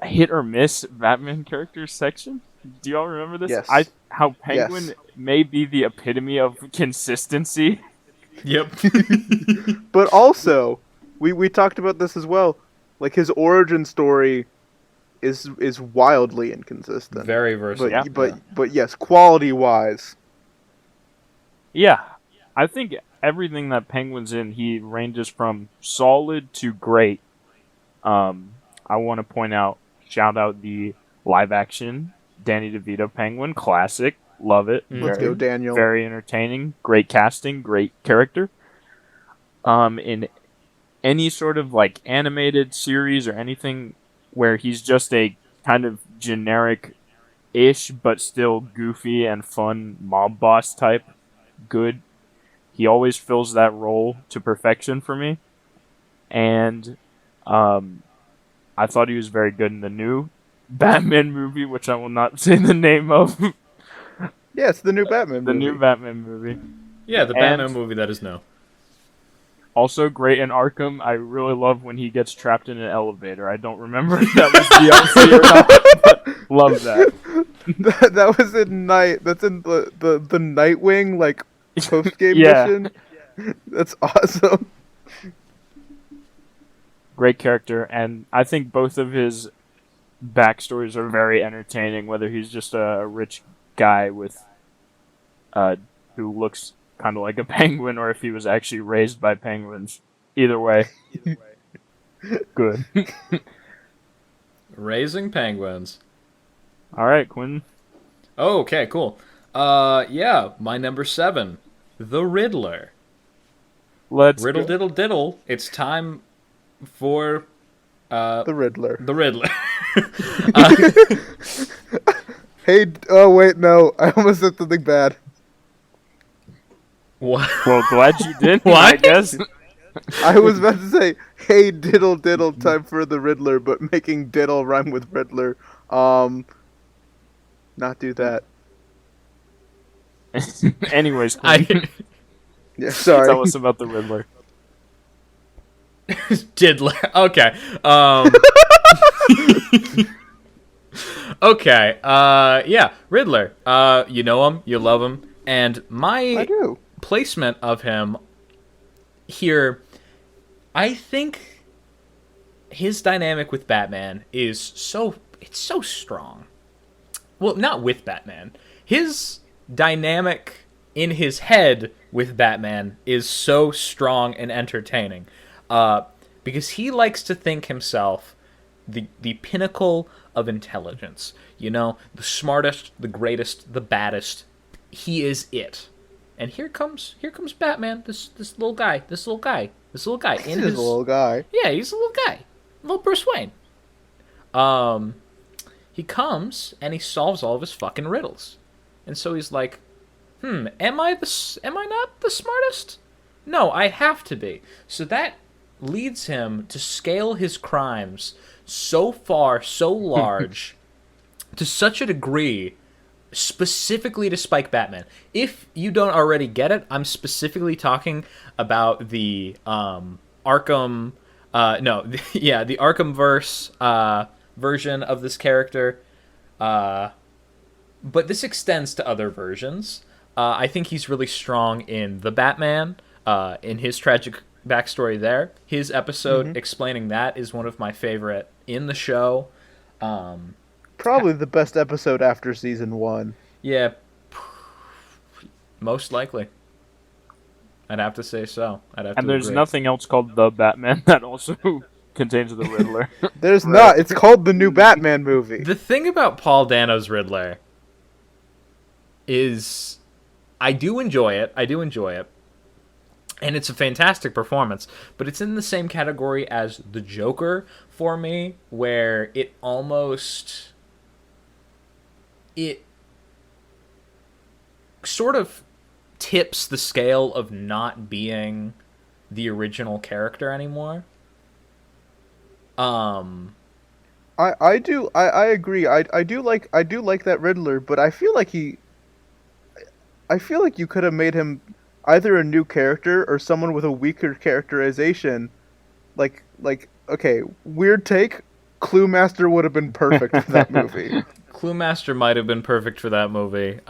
hit or miss Batman characters section. Do y'all remember this? Yes. How Penguin Yes. may be the epitome of consistency. Yep. But also, we talked about this as well. Like, his origin story is wildly inconsistent. Very versatile. But yes, quality-wise. Yeah. I think everything that Penguin's in, he ranges from solid to great. I want to point out, shout out the live action Danny DeVito Penguin, classic, love it. Let's go, Daniel. Very entertaining, great casting, great character. In any sort of like animated series or anything where he's just a kind of generic-ish but still goofy and fun mob boss type, good. He always fills that role to perfection for me. And I thought he was very good in the new Batman movie, which I will not say the name of. Yeah, it's the new Batman movie. The new Batman movie. Yeah, the Batman movie that is no. Also great in Arkham. I really love when he gets trapped in an elevator. I don't remember if that was DLC or not, but love that. that was in Night. That's in the Nightwing, like, post-game Yeah. mission. That's awesome. Great character, and I think both of his backstories are very entertaining, whether he's just a rich guy with who looks kind of like a penguin, or if he was actually raised by penguins. Either way. Good. Raising penguins. All right, Quentin. Oh, okay, cool. Yeah, my number 7, the Riddler. Let's Riddle go. diddle diddle. It's time for The Riddler. the Riddler. Hey, oh wait, no, I almost said something bad. What? Well, glad you did. What? I guess. I was about to say, hey, diddle diddle, time for the Riddler, but making diddle rhyme with Riddler. Not do that. Anyways, Quentin, Yeah, sorry. tell us about the Riddler. Diddler. Okay. Okay. Yeah, Riddler. You know him, you love him, and I my do. placement of him here, I think his dynamic with Batman is so strong. Well, not with Batman. His dynamic in his head with Batman is so strong and entertaining. Because he likes to think himself the pinnacle of intelligence. You know, the smartest, the greatest, the baddest. He is it. And here comes Batman. This little guy. In He's his a little guy. Yeah, he's a little guy. Little Bruce Wayne. He comes and he solves all of his fucking riddles. And so he's like, am I not the smartest? No, I have to be. So that leads him to scale his crimes so far, so large, to such a degree, specifically to spike Batman. If you don't already get it, I'm specifically talking about the Arkham, the Arkhamverse version of this character. But this extends to other versions. I think he's really strong in The Batman, in his tragic backstory there. His episode explaining that is one of my favorite in the show. Probably the best episode after season 1. Yeah, most likely. I'd have to say so. And there's nothing else called The Batman that also contains the Riddler. There's not. It's called the new Batman movie. The thing about Paul Dano's Riddler is I do enjoy it. And it's a fantastic performance, but it's in the same category as the Joker for me, where it sort of tips the scale of not being the original character anymore. I agree. I do like that Riddler, but I feel like you could have made him either a new character or someone with a weaker characterization. Like okay, weird take. Cluemaster would have been perfect for that movie. Cluemaster might have been perfect for that movie.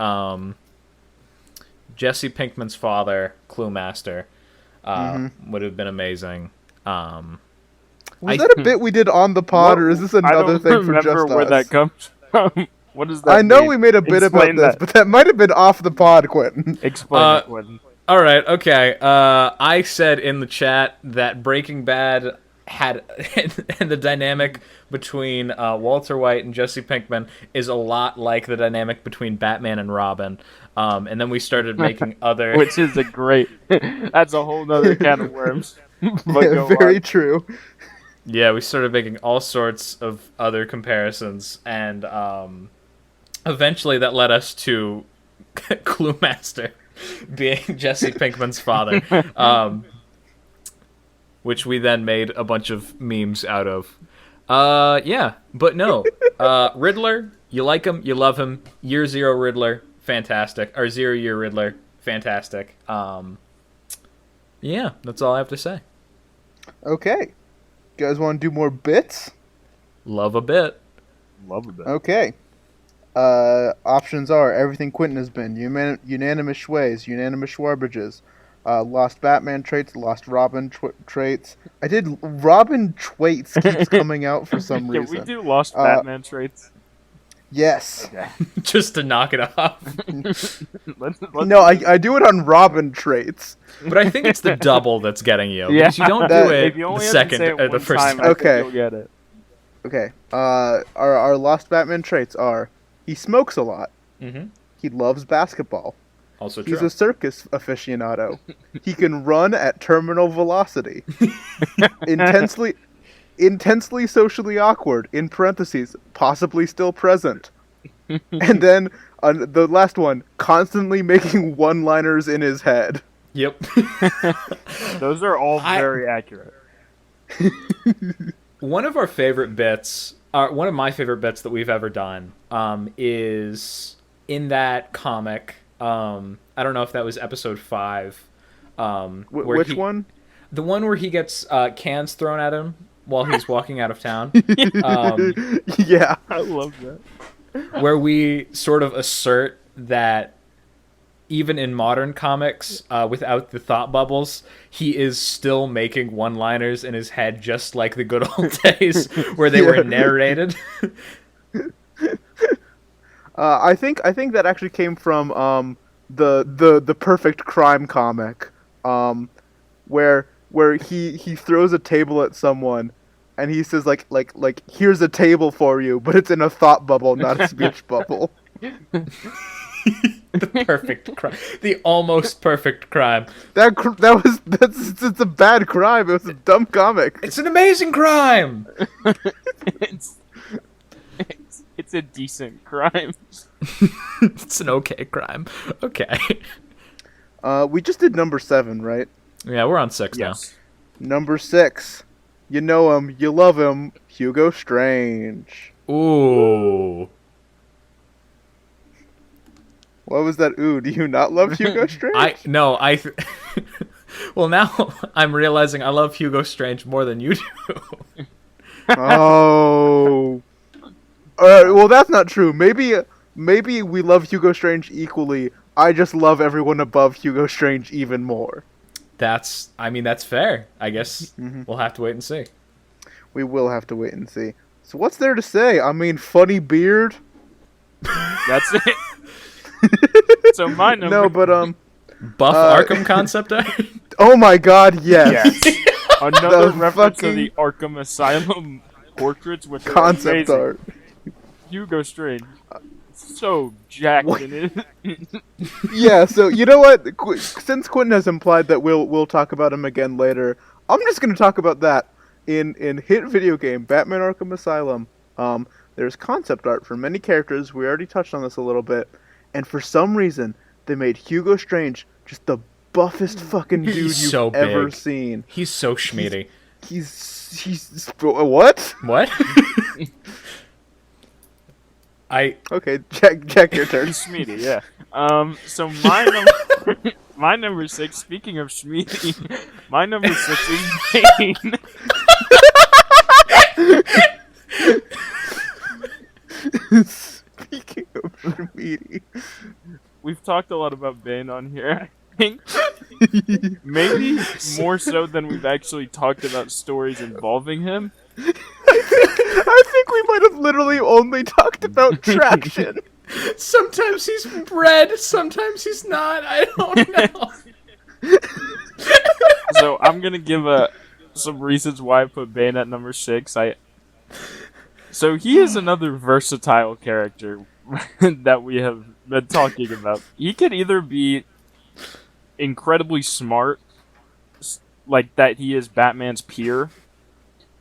Jesse Pinkman's father, Cluemaster, would have been amazing. Was that a bit we did on the pod, or is this another thing for just us? I don't remember where that comes from. What does that I know mean? we made a bit Explain about this, but that might have been off the pod, Quentin. Explain it, Quentin. All right, okay. I said in the chat that Breaking Bad had and the dynamic between Walter White and Jesse Pinkman is a lot like the dynamic between Batman and Robin. And then we started making other... Which is a great... That's a whole nother can of worms. Yeah, very true. Yeah, we started making all sorts of other comparisons, and eventually that led us to Cluemaster being Jesse Pinkman's father, which we then made a bunch of memes out of. Yeah, but no. Riddler, you like him, you love him. Year Zero Riddler, fantastic. Or 0 Year Riddler, fantastic. Yeah, that's all I have to say. Okay. You guys want to do more bits? Love a bit. Okay. Options are everything Quentin has been, unanimous Schways, unanimous Schwarbages, lost Batman traits, lost Robin traits. I did Robin traits keeps coming out for some reason. Can we do lost Batman traits? Yes. Okay. Just to knock it off. No, I do it on Robin traits. But I think it's the double that's getting you. Yeah. Because you don't do it you the only second have to say it or the one first time, time. I think Okay. you'll get it. Okay. Our lost Batman traits are he smokes a lot. Mm-hmm. He loves basketball. Also true. He's a circus aficionado. He can run at terminal velocity. Intensely socially awkward, in parentheses, possibly still present. And then, the last one, constantly making one-liners in his head. Yep. Those are all very accurate. One of our favorite bits, one of my favorite bits that we've ever done, is in that comic. I don't know if that was episode 5. Which one? The one where he gets cans thrown at him while he's walking out of town. Yeah. I love that. Where we sort of assert that even in modern comics, without the thought bubbles, he is still making one-liners in his head just like the good old days where they were narrated. I think that actually came from the Perfect Crime comic, where he throws a table at someone, and he says like here's a table for you, but it's in a thought bubble, not a speech bubble. The perfect crime. The almost perfect crime. It's a bad crime. It was a dumb comic. It's an amazing crime. It's a decent crime. It's an okay crime. Okay. We just did number 7, right? Yeah, we're on 6 Yes. Number 6. You know him, you love him, Hugo Strange. now. Ooh. What was that? Ooh, do you not love Hugo Strange? Well, now I'm realizing I love Hugo Strange more than you do. Oh. Well, that's not true. Maybe we love Hugo Strange equally. I just love everyone above Hugo Strange even more. That's fair. I guess we'll have to wait and see. We will have to wait and see. So what's there to say? I mean, funny beard. That's it. So my number. No, but Buff Arkham concept art? Oh my God, yes. Yes. Another The reference to fucking- the Arkham Asylum portraits, which are Concept amazing. art. Hugo Strange, so jacked in it. Yeah. So you know what? Since Quentin has implied that we'll talk about him again later, I'm just gonna talk about that in hit video game Batman Arkham Asylum. There's concept art for many characters. We already touched on this a little bit, and for some reason they made Hugo Strange just the buffest fucking dude He's you've so ever big. seen. He's so schmeedy. He's what? What? Okay, Jack, your turn. He's Schmeedy, yeah. So my number 6. Speaking of Schmeedy, my number 6 is Bane. Speaking of Schmeedy. We've talked a lot about Bane on here. I think maybe more so than we've actually talked about stories involving him. I think we might have literally only talked about traction. Sometimes he's bread, sometimes he's not. I don't know. So I'm gonna give some reasons why I put Bane at number 6. So he is another versatile character that we have been talking about. He could either be incredibly smart, like that he is Batman's peer,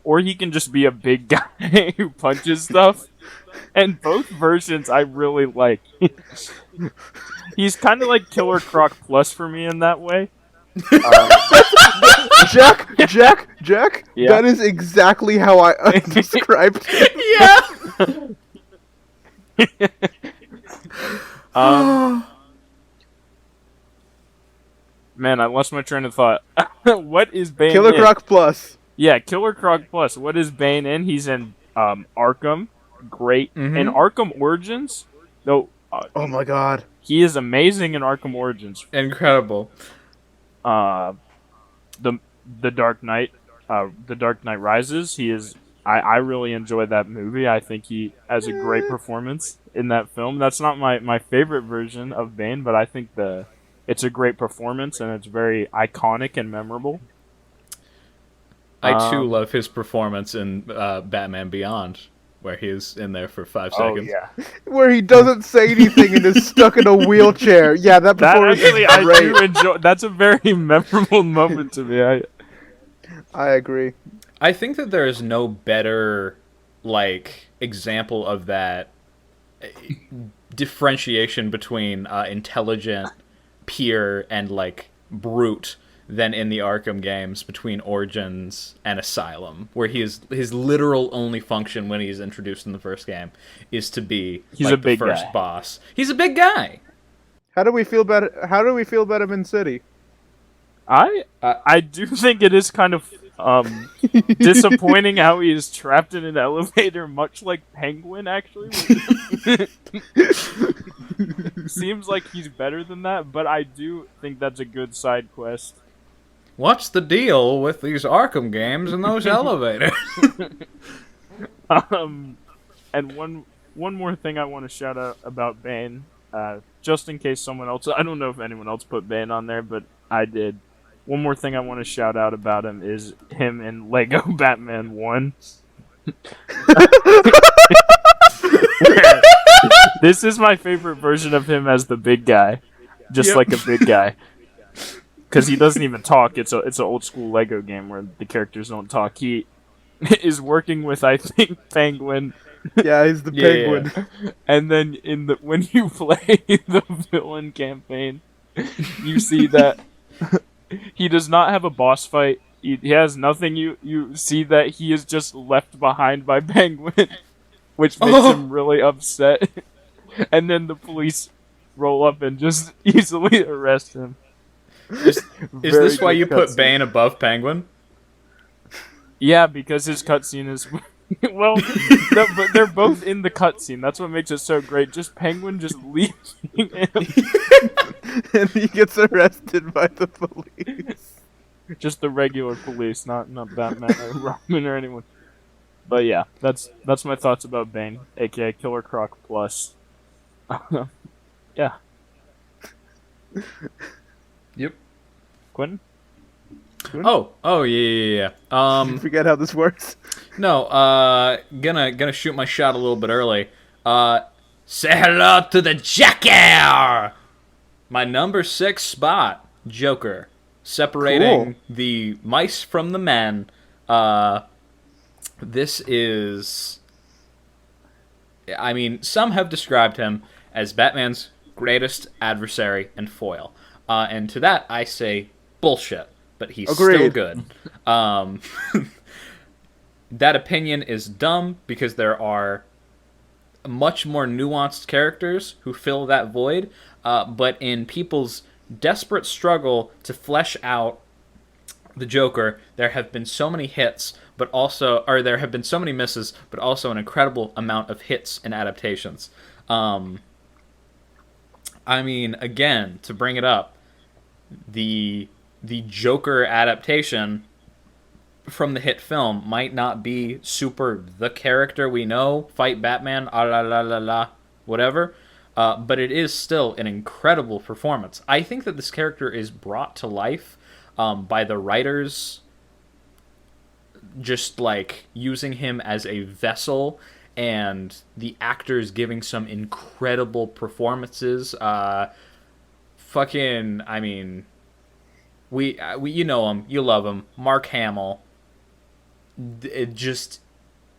or he can just be a big guy who punches stuff. And both versions I really like. He's kind of like Killer Croc Plus for me in that way. Jack. Yeah. That is exactly how I described it. Yeah. Man, I lost my train of thought. What is Bane Killer in? Croc Plus. Yeah, Killer Croc Plus. What is Bane in? He's in Arkham. Great. Mhm. In Arkham Origins, though, Oh my God. he is amazing in Arkham Origins. Incredible. The Dark Knight, The Dark Knight Rises. He is. I really enjoy that movie. I think he has a great performance in that film. That's not my favorite version of Bane, but I think it's a great performance and it's very iconic and memorable. I too love his performance in Batman Beyond, where he's in there for 5 seconds. Oh yeah. Where he doesn't say anything and is stuck in a wheelchair. Yeah, that That performance actually, is I great. do enjoy. That's a very memorable moment to me. I agree. I think that there is no better example of that differentiation between intelligent, peer, and brute than in the Arkham games between Origins and Asylum, where his literal only function when he's introduced in the first game is to be He's a the big first guy. boss. He's a big guy. How do we feel about him in City? I do think it is kind of disappointing how he is trapped in an elevator, much like Penguin. Actually, seems like he's better than that, but I do think that's a good side quest. What's the deal with these Arkham games and those elevators? And one more thing I want to shout out about Bane, just in case someone else. I don't know if anyone else put Bane on there, but I did. one more thing I want to shout out about him is him in Lego Batman 1. This is my favorite version of him as the big guy, just like a big guy, because he doesn't even talk. It's an old school Lego game where the characters don't talk. He is working with, I think, Penguin. Yeah, he's the Penguin. And then when you play the villain campaign, you see that he does not have a boss fight. He has nothing. You see that he is just left behind by Penguin, which makes him really upset. And then the police roll up and just easily arrest him. Is this why you put Bane above Penguin? Yeah, because his cutscene is... well, no, but they're both in the cutscene. That's what makes it so great. Just Penguin just leaving him. And he gets arrested by the police. Just the regular police, not Batman or Robin or anyone. But yeah, that's my thoughts about Bane, aka Killer Croc Plus. Yeah. Yep. Quentin? Oh, yeah. You forget how this works. No, gonna shoot my shot a little bit early. Say hello to the Joker! My number 6 spot, Joker. Separating the mice from the men. This is... I mean, some have described him as Batman's greatest adversary and foil. And to that, I say bullshit. But he's still good. That opinion is dumb because there are much more nuanced characters who fill that void. But in people's desperate struggle to flesh out the Joker, there have been so many hits, there have been so many misses, but also an incredible amount of hits and adaptations. I mean, again, to bring it up, the Joker adaptation from the hit film might not be super the character we know, fight Batman, whatever, but it is still an incredible performance. I think that this character is brought to life by the writers just like using him as a vessel and the actors giving some incredible performances. I mean... We you know him, you love him, Mark Hamill. It just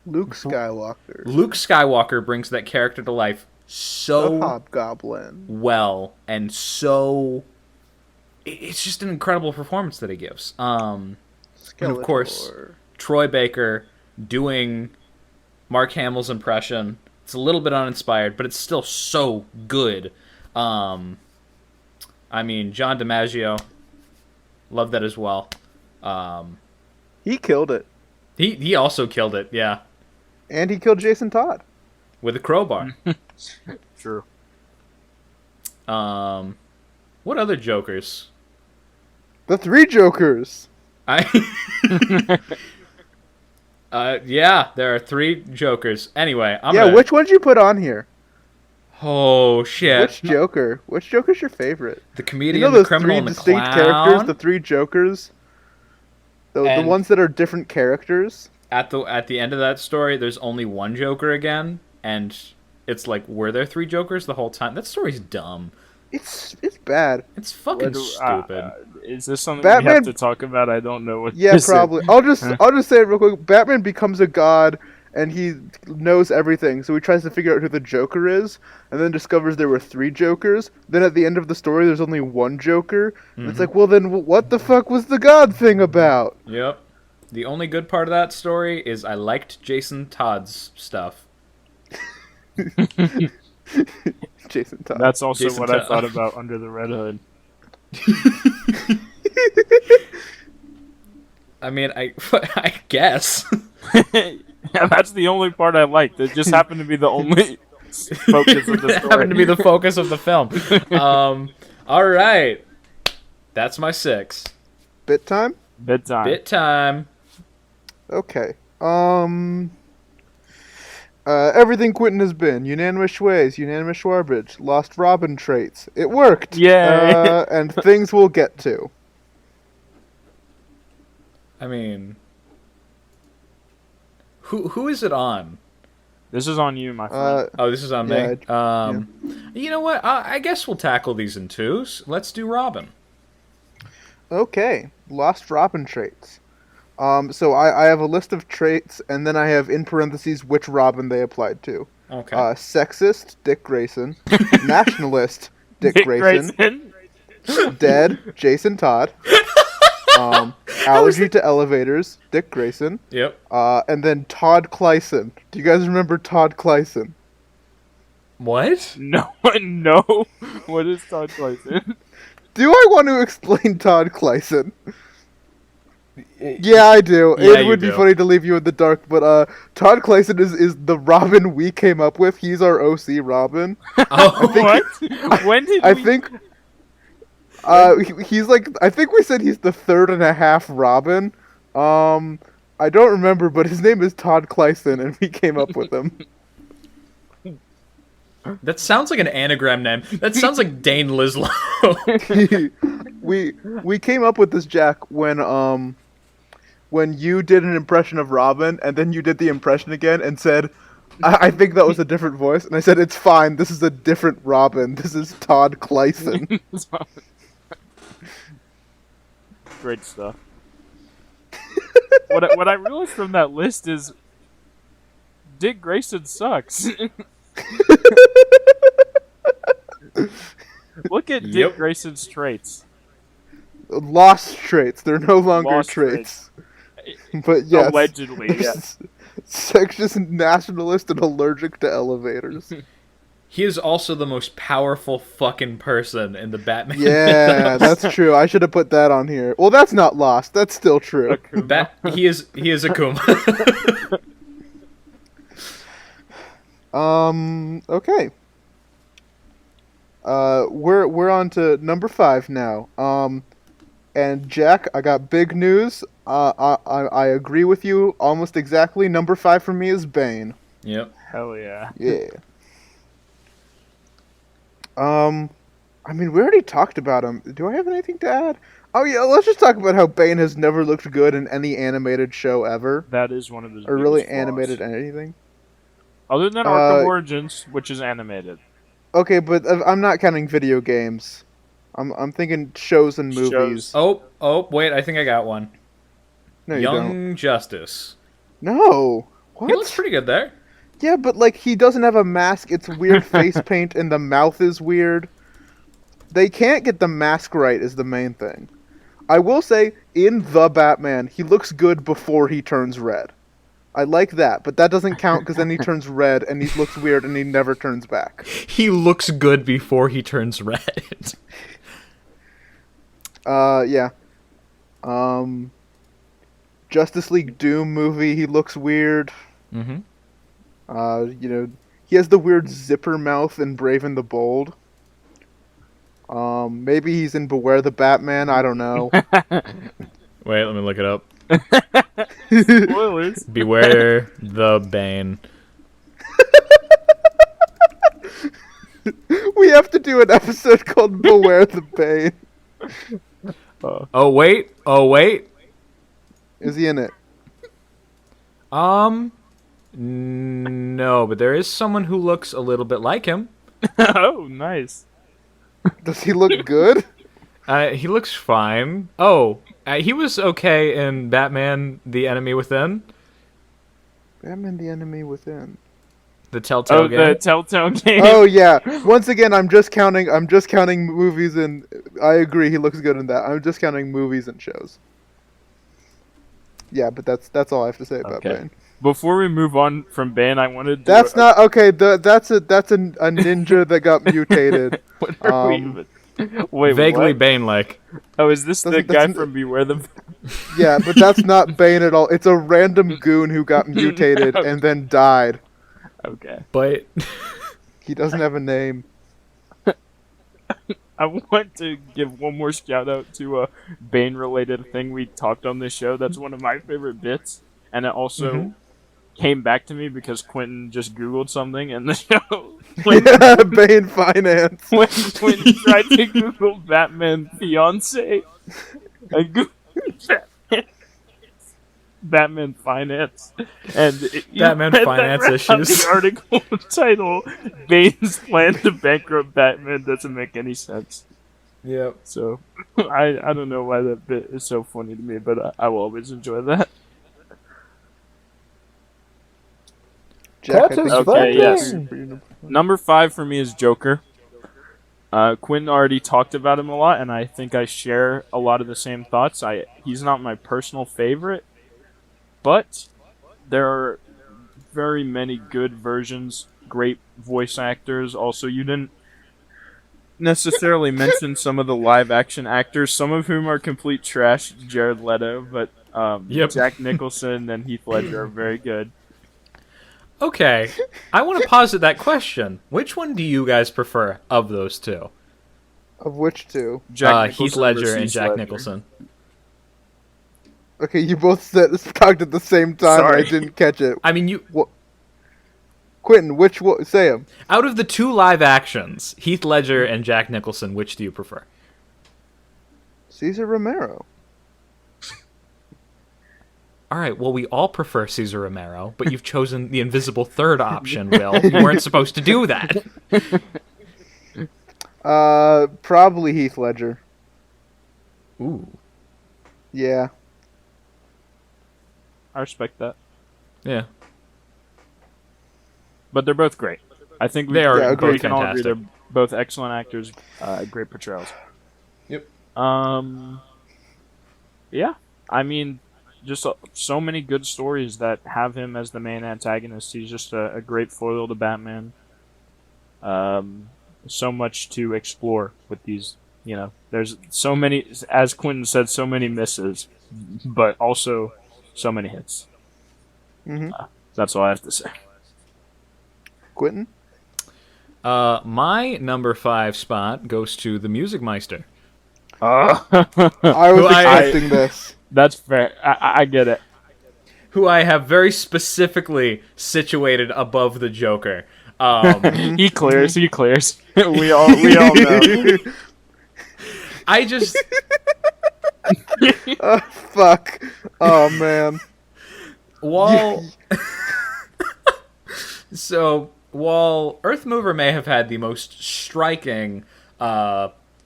Luke Skywalker. Luke Skywalker brings that character to life so the Hobgoblin well, and so it's just an incredible performance that he gives. And of course, Troy Baker doing Mark Hamill's impression. It's a little bit uninspired, but it's still so good. I mean, John DiMaggio. Love that as well. He killed it. He also killed it, yeah. And he killed Jason Todd. With a crowbar. True. What other Jokers? The 3 Jokers. Yeah, there are 3 Jokers. Anyway, which one'd you put on here? Oh, shit. Which Joker? Which Joker's your favorite? The comedian, the criminal, and the clown? Distinct characters, the 3 Jokers. The ones that are different characters. At the end of that story, there's only 1 Joker again, and it's like, were there 3 Jokers the whole time? That story's dumb. It's bad. It's fucking stupid. Is this something Batman... we have to talk about? I don't know what. Yeah, probably. I'll just say it real quick. Batman becomes a god, and he knows everything. So he tries to figure out who the Joker is, and then discovers there were 3 Jokers. Then at the end of the story, there's only 1 Joker. And it's like, well, then what the fuck was the god thing about? Yep. The only good part of that story is I liked Jason Todd's stuff. Jason Todd. That's also Jason what Todd. I thought about Under the Red Hood. I mean, I guess. Yeah, that's the only part I liked. It just happened to be the only focus of the It story. happened to be the focus of the film. All right. That's my 6. Bit time? Bedtime. Bit time. Okay. Everything Quentin has been. Unanimous Schways, unanimous Schwarbage, lost Robin traits. It worked! Yay! And things we'll get to. I mean, who is it on? This is on you, my friend. Oh, this is on yeah, me. You know what? I guess we'll tackle these in twos. Let's do Robin. Okay, lost Robin traits. So I have a list of traits, and then I have in parentheses which Robin they applied to. Okay. Sexist, Dick Grayson. Nationalist, Dick Grayson. Dead, Jason Todd. Allergy to elevators, Dick Grayson. Yep. And then Todd Clyson. Do you guys remember Todd Clyson? What? No, no. What is Todd Clayton? Do I want to explain Todd Clyson? Yeah, I do. Yeah, It would be funny to leave you in the dark, but Todd Clyson is the Robin we came up with. He's our OC Robin. Oh, What? When did I we... think he's like, I think we said he's the 3.5 Robin. I don't remember, but his name is Todd Clyson, and we came up with him. that sounds like an anagram name. That sounds like Dane Lislo. we came up with this, Jack, when you did an impression of Robin, and then you did the impression again and said, I think that was a different voice, and I said, it's fine, this is a different Robin. This is Todd Clyson. Great stuff. What I realized from that list is Dick Grayson sucks. Look at Dick Yep. Grayson's traits. Lost traits. They're no longer Lost traits. But yes. Allegedly, yeah. Sexist, nationalist, and allergic to elevators. He is also the most powerful fucking person in the Batman. Yeah, that's true. I should have put that on here. Well, that's not lost. That's still true. He is Akuma. Okay. We're on to number 5 now. And Jack, I got big news. I agree with you almost exactly. Number 5 for me is Bane. Yep. Hell yeah. Yeah. I mean, we already talked about him. Do I have anything to add? Oh yeah, let's just talk about how Bane has never looked good in any animated show ever. That is one of his Or really biggest flaws. animated anything. Other than Arkham Origins, which is animated. Okay, but I'm not counting video games. I'm thinking shows and movies. Shows. Oh, wait, I think I got one. No, you don't. Young Justice. No. What? He looks pretty good there. Yeah, but like he doesn't have a mask. It's weird face paint, and the mouth is weird. They can't get the mask right. Is the main thing. I will say, in The Batman, he looks good before he turns red. I like that, but that doesn't count because then he turns red and he looks weird and he never turns back. He looks good before he turns red. Yeah. Justice League Doom movie, he looks weird. Mm-hmm. He has the weird zipper mouth in Brave and the Bold. Maybe he's in Beware the Batman, I don't know. Wait, let me look it up. Spoilers. Beware the Bane. We have to do an episode called Beware the Bane. Oh wait. Is he in it? No, but there is someone who looks a little bit like him. Oh, nice. Does he look good? He looks fine. Oh, he was okay in Batman: The Enemy Within. Batman the Enemy Within. The Telltale game. The Telltale game. Oh yeah. Once again, I'm just counting movies, and I agree he looks good in that. I'm just counting movies and shows. Yeah, but that's all I have to say about Bane. Before we move on from Bane, I wanted to... That's not okay. That's a ninja that got mutated. What are we even... Wait, Vaguely what? Bane-like. Oh, is this the That's- guy that's- from Beware the... Yeah, but that's not Bane at all. It's a random goon who got mutated and then died. Okay. But He doesn't have a name. I want to give one more shout out to a Bane-related thing we talked on this show. That's one of my favorite bits. And it also came back to me because Quentin just Googled something in the show. Yeah, Bane finance. When Quentin tried to Google Batman fiance, I Googled Batman. Batman Finance, and Batman Finance issues. The article title "Bane's plan to bankrupt Batman" doesn't make any sense. Yep. So I don't know why that bit is so funny to me, but I will always enjoy that. Jack, That I is think Okay, funny. yes. Number 5 for me is Joker. Quentin already talked about him a lot, and I think I share a lot of the same thoughts. He's not my personal favorite, but there are very many good versions, great voice actors. Also, you didn't necessarily mention some of the live-action actors, some of whom are complete trash. Jared Leto, but Yep. Jack Nicholson and Heath Ledger are very good. Okay, I want to posit that question. Which one do you guys prefer of those two? Of which two? Heath Ledger versus and Jack Ledger. Nicholson. Okay, you both talked at the same time. Sorry. And I didn't catch it. I mean, Quentin, which one? Say them. out of the two live actions, Heath Ledger and Jack Nicholson, which do you prefer? Cesar Romero. All right, well, we all prefer Cesar Romero, but you've chosen the invisible third option, Will. You weren't supposed to do that. Probably Heath Ledger. Ooh. Yeah. I respect that. Yeah. But they're both great. I think They are Yeah, both we can all agree fantastic. they're both excellent actors, great portrayals. Yep. Yeah. I mean, just so many good stories that have him as the main antagonist. He's just a great foil to Batman. So much to explore with these. You know, there's so many, as Quentin said, so many misses, but also so many hits. Mm-hmm. That's all I have to say. Quentin? My number 5 spot goes to the Music Meister. I was Who expecting this. That's fair. I get it. Who I have very specifically situated above the Joker. He clears. He clears. we all know. I just... Oh, fuck. Oh, man. While while Earthmover may have had the most striking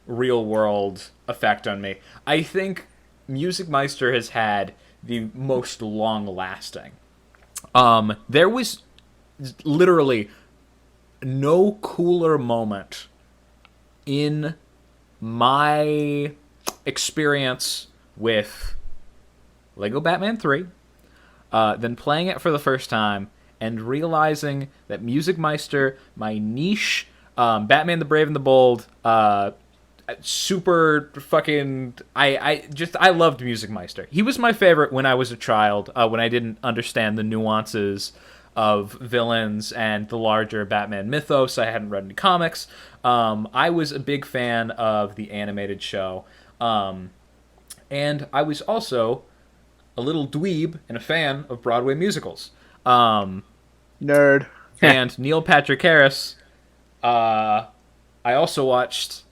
real world effect on me, I think Music Meister has had the most long lasting. There was literally no cooler moment in my experience with Lego Batman 3 than playing it for the first time and realizing that Music Meister, my niche, Batman the Brave and the Bold, super fucking... I loved Music Meister. He was my favorite when I was a child, when I didn't understand the nuances of villains and the larger Batman mythos. I hadn't read any comics. I was a big fan of the animated show. And I was also a little dweeb and a fan of Broadway musicals. Nerd. And Neil Patrick Harris, I also watched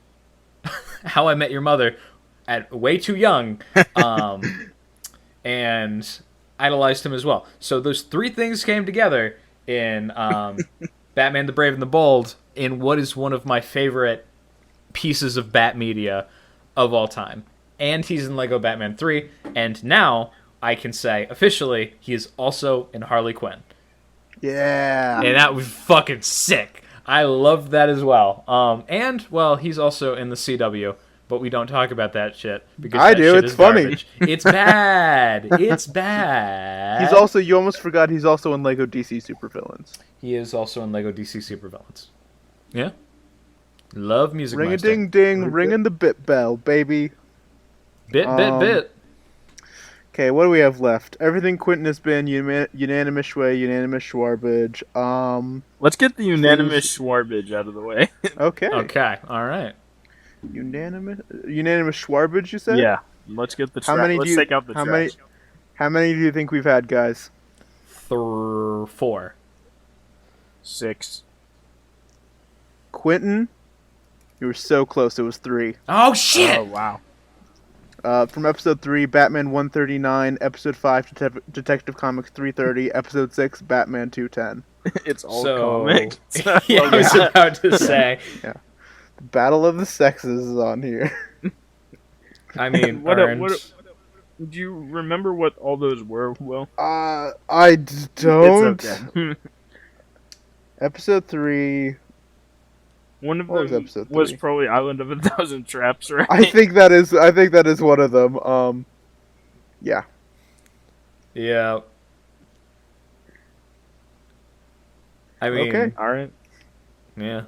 How I Met Your Mother at way too young, and idolized him as well. So those three things came together in Batman the Brave and the Bold in what is one of my favorite pieces of Bat media of all time. And he's in Lego Batman 3, and now I can say officially he is also in Harley Quinn. Yeah. And that was fucking sick. I loved that as well. And, well, he's also in the CW, but we don't talk about that shit because I that do, shit it's is funny. garbage. It's bad. It's bad. He's also, you almost forgot he's also in Lego DC Supervillains. He is also in Lego DC Supervillains. Yeah. Love Music Ring a Meister. ding ding, ringing the bit bell, baby. Bit. Okay, what do we have left? Everything Quentin has been unanimous Schway, unanimous Schwarbage. Let's get the unanimous Schwarbage out of the way. Okay. Okay, alright. Unanimous Schwarbage, you said? Yeah. Let's get the How trash. many Let's do you- take out the how trash. How many do you think we've had, guys? 4. 6. Quentin, you were so close. It was 3. Oh, shit! Oh, wow. from episode 3, Batman 139, episode 5, Detective Comics 330, episode 6, Batman 210. It's all So, comics. yeah, I was about to say. Yeah. Battle of the Sexes is on here. I mean, What earned. do you remember what all those were, Will? Don't. It's okay. Episode 3. One of What was them episode was 3? probably Island of a Thousand Traps, right? I think that is one of them. Yeah. Yeah. I mean, Okay. All right. yeah.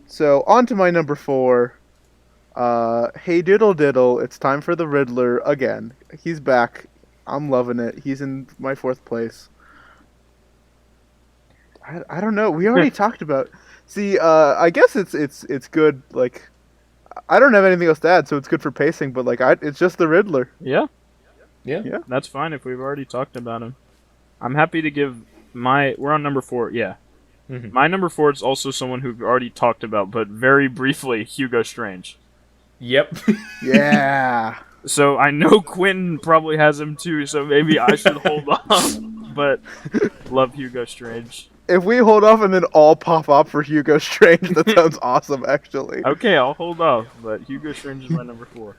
So on to my number 4. Hey Diddle Diddle, it's time for the Riddler again. He's back. I'm loving it. He's in my 4th place. I don't know. We already talked about. See, I guess it's good. Like, I don't have anything else to add, so it's good for pacing. But like, it's just the Riddler. Yeah. Yeah. That's fine if we've already talked about him. I'm happy to give we're on number 4, yeah. Mhm. My number 4 is also someone who we've already talked about, but very briefly, Hugo Strange. Yep. Yeah. So I know Quentin probably has him too, so maybe I should hold off. But love Hugo Strange. If we hold off and then all pop up for Hugo Strange, that sounds awesome, actually. Okay, I'll hold off, but Hugo Strange is my number 4.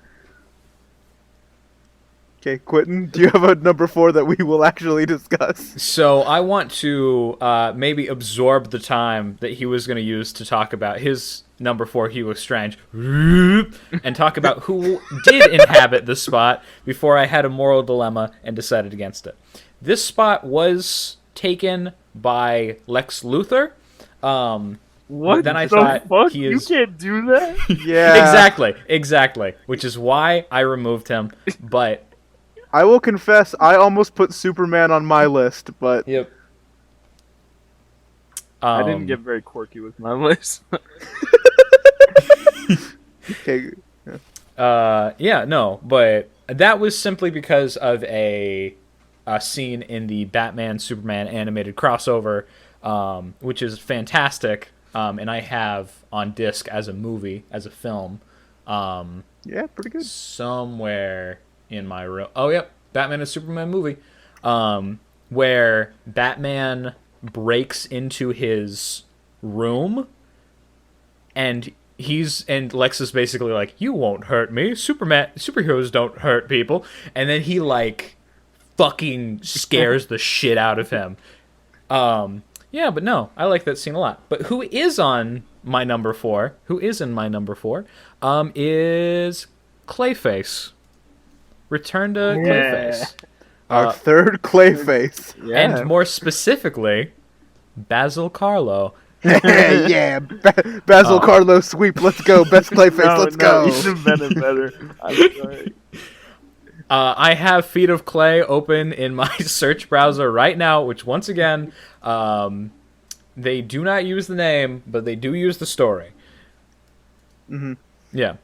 Okay, Quentin, do you have a number 4 that we will actually discuss? So I want to maybe absorb the time that he was going to use to talk about his number 4, Hugo Strange, and talk about who did inhabit the spot before I had a moral dilemma and decided against it. This spot was taken by Lex Luthor. What then I the thought fuck? he is- You can't do that? Yeah. Exactly. Which is why I removed him. But I will confess, I almost put Superman on my list, but yep. I didn't get very quirky with my list. okay. Yeah, no, but that was simply because of a scene in the Batman Superman animated crossover, which is fantastic, and I have on disc as a movie, as a film, Yeah, pretty good. somewhere in my room. Oh, yep, Batman and Superman movie, where Batman breaks into his room, and Lex is basically like, "You won't hurt me. Superheroes don't hurt people," and then he like fucking scares the shit out of him. Yeah, but no, I like that scene a lot. But who is on my number 4? Who is in my number 4? Is Clayface. Return to Clayface. Our third Clayface. Yeah. And more specifically, Basil Carlo. Yeah, Basil Carlo sweep, let's go. Best Clayface, let's go. You should have been better. I'm sorry. I have Feet of Clay open in my search browser right now, which once again, they do not use the name, but they do use the story. Mm-hmm. Yeah.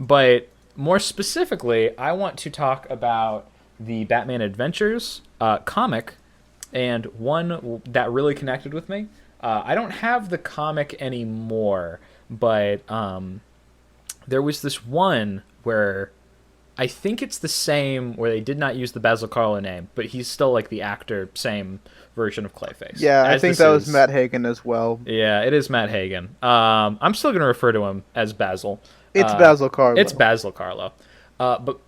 But more specifically, I want to talk about the Batman Adventures comic, and one that really connected with me. I don't have the comic anymore, but there was this one where I think it's the same, where they did not use the Basil Carlo name, but he's still like the actor, same version of Clayface. Yeah, I As think this that was is- Matt Hagen as well. Yeah, it is Matt Hagen. I'm still going to refer to him as Basil. It's Basil Carlo. It's Basil Carlo. But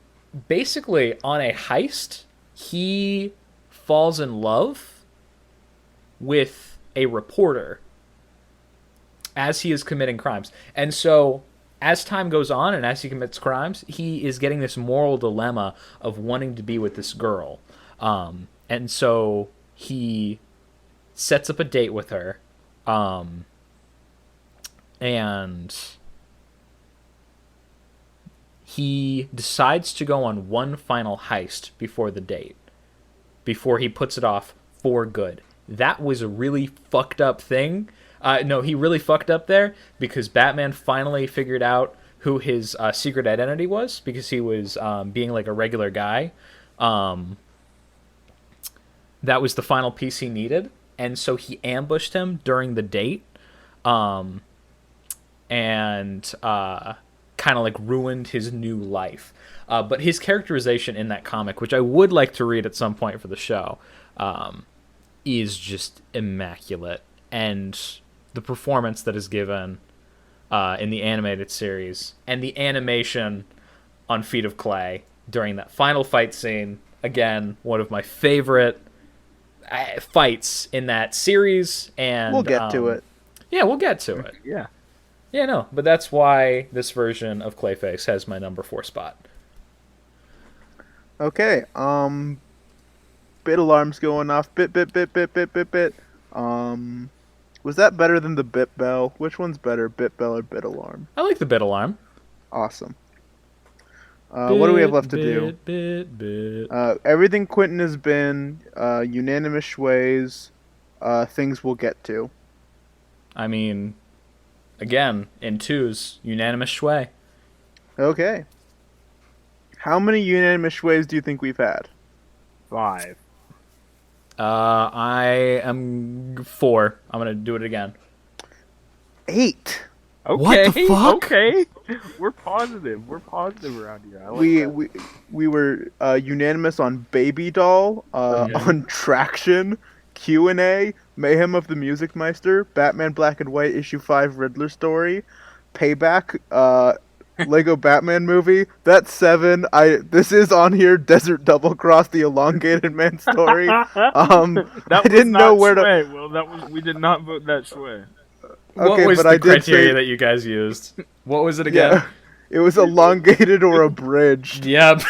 basically, on a heist, he falls in love with a reporter as he is committing crimes. And so, as time goes on and as he commits crimes, he is getting this moral dilemma of wanting to be with this girl. And so, he sets up a date with her. And he decides to go on one final heist before the date, before he puts it off for good. That was a really fucked up thing. No, he really fucked up there because Batman finally figured out who his secret identity was, because he was being like a regular guy. That was the final piece he needed, and so he ambushed him during the date. and kind of like ruined his new life. But his characterization in that comic, which I would like to read at some point for the show, is just immaculate. And the performance that is given in the animated series and the animation on Feet of Clay during that final fight scene, again, one of my favorite fights in that series. And we'll get to it. Yeah, we'll get to it. Yeah, no, but that's why this version of Clayface has my number 4 spot. Okay, bit alarms going off. Bit. Was that better than the bit bell? Which one's better, bit bell or bit alarm? I like the bit alarm. Awesome. What do we have left to do? Bit. Everything Quentin has been, unanimous Schways, things we'll get to. I mean, again, in 2s, unanimous Schway. Okay. How many unanimous Schways do you think we've had? 5. I am 4. I'm gonna do it again. 8. Okay, What the fuck? Okay. We're positive around here. I like that. We were unanimous on Baby Doll, on Traction, Q&A, Mayhem of the Music Meister, Batman Black and White issue 5 Riddler story, Payback, Lego Batman movie. That's 7. This is on here. Desert Double Cross, the Elongated Man story. I didn't know where Schway. to. Well, we did not vote that Schway. What Okay, was but the I did criteria say that you guys used? What was it again? yeah, it was elongated or abridged. Yep.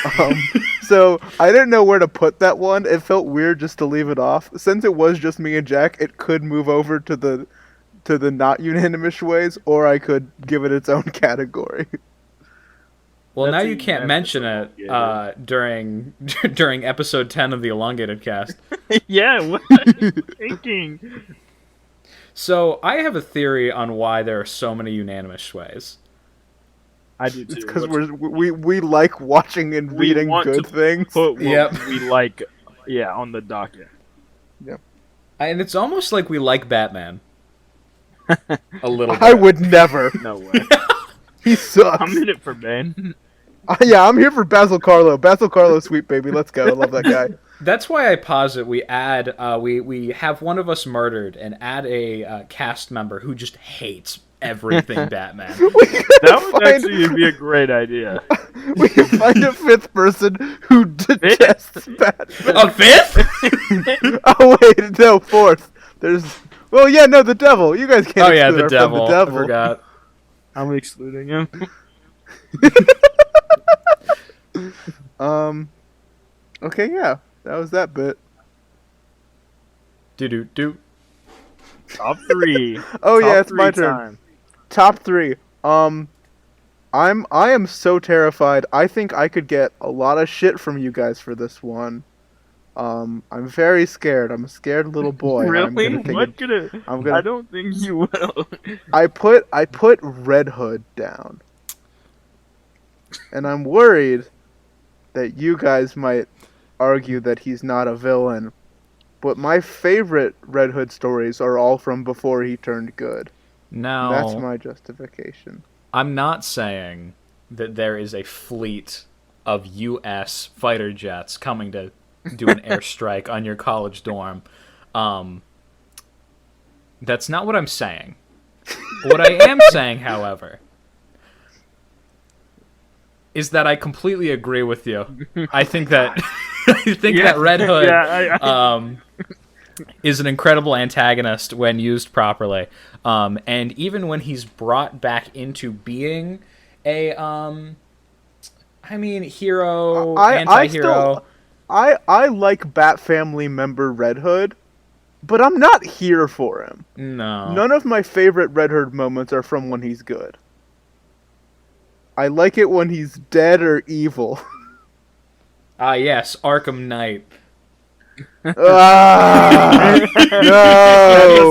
So I didn't know where to put that one. It felt weird just to leave it off. Since it was just me and Jack, it could move over to the not unanimous ways, or I could give it its own category. Well, That's now you can't mention it during episode 10 of the Elongated Cast. Yeah, what are you thinking? So I have a theory on why there are so many unanimous Schways. I do too. It's because we like watching and We reading want good to things. put what Yep. we like, on the docket. And it's almost like we like Batman. A little bit. I would never. No way. He sucks. I'm in it for Ben. Yeah, I'm here for Basil Carlo. Basil Carlo, sweet baby. Let's go. I love that guy. That's why I posit we add we have one of us murdered and add a cast member who just hates everything Batman. That would actually be a great idea. We can find a 5th person who detests Batman. A 5th? Oh wait, no, 4th. The devil. You guys can't. Oh yeah, exclude the our friend devil. I forgot. I'm excluding him. Okay, yeah, that was that bit. Do. Top 3. Oh yeah, Top it's my 3 turn. time. Top 3. I am so terrified. I think I could get a lot of shit from you guys for this one. I'm very scared. I'm a scared little boy. Really? I I don't think you will. I put Red Hood down. And I'm worried that you guys might argue that he's not a villain. But my favorite Red Hood stories are all from before he turned good. Now, That's my justification. I'm not saying that there is a fleet of U.S. fighter jets coming to do an airstrike on your college dorm. That's not what I'm saying. What I am saying, however, is that I completely agree with you. I think that that Red Hood is an incredible antagonist when used properly. And even when he's brought back into being a hero, anti-hero. I like Bat Family member Red Hood, but I'm not here for him. No. None of my favorite Red Hood moments are from when he's good. I like it when he's dead or evil. Yes, Arkham Knight. No!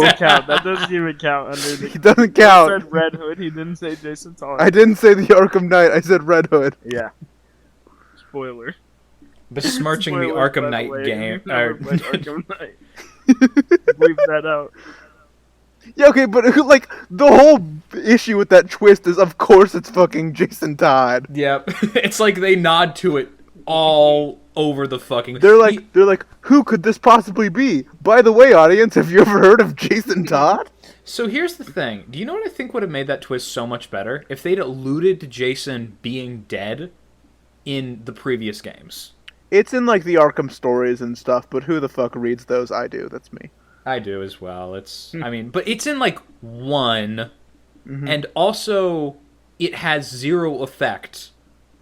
That doesn't even count under the... He doesn't He count. said Red Hood, he didn't say Jason Todd. I didn't say the Arkham Knight, I said Red Hood. Yeah. Spoiler. Besmirching the Spoiler, Arkham by the Knight way. game. Never played Arkham Knight. Leave that out. Yeah, okay, but like the whole issue with that twist is, of course, it's fucking Jason Todd. Yep. It's like they nod to it all over the fucking. They're like, who could this possibly be? By the way, audience, have you ever heard of Jason Todd? So here's the thing. Do you know what I think would have made that twist so much better? If they'd alluded to Jason being dead in the previous games. It's in like the Arkham stories and stuff, but who the fuck reads those? I do. That's me. I do as well. But it's in like one, and also it has zero effect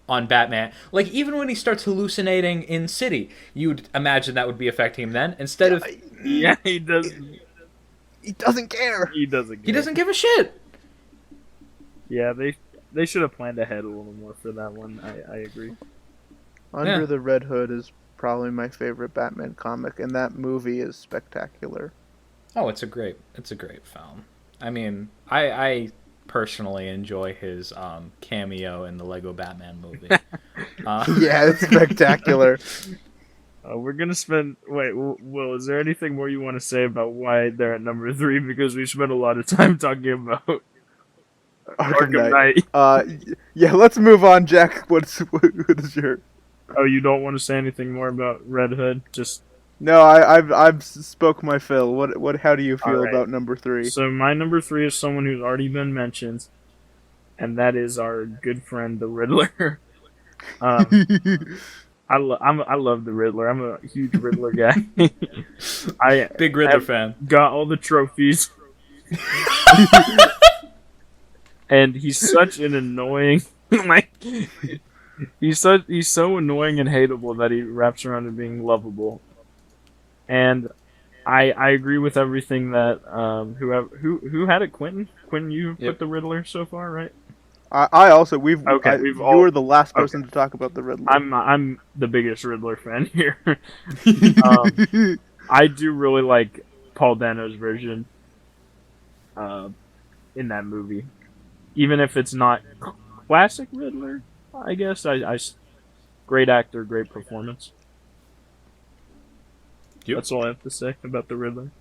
on Batman. Like, even when he starts hallucinating in City, you'd imagine that would be affecting him then. Instead of... Yeah, he doesn't. He doesn't care. He doesn't. Care. He doesn't give a shit. Yeah, they should have planned ahead a little more for that one. I agree. Under the Red Hood is probably my favorite Batman comic, and that movie is spectacular. Oh, it's a great film. I mean, I personally enjoy his cameo in the Lego Batman movie. Yeah, it's spectacular. We're gonna spend. Wait, Will, is there anything more you want to say about why they're at number 3? Because we spent a lot of time talking about Arkham Knight. Yeah, let's move on, Jack. What is your? Oh, you don't want to say anything more about Red Hood? Just no. I've spoke my fill. What? How do you feel right. about number 3? So my number 3 is someone who's already been mentioned, and that is our good friend the Riddler. I love the Riddler. I'm a huge Riddler guy. Big Riddler fan. Got all the trophies. And he's such an annoying like he's so annoying and hateable that he wraps around to being lovable. And I agree with everything that who had it, Quentin? Quentin, you put the Riddler so far, right? I also you were the last person to talk about the Riddler. I'm the biggest Riddler fan here. I do really like Paul Dano's version in that movie, even if it's not classic Riddler. I guess I great actor, great performance. Yep. That's all I have to say about the Riddler.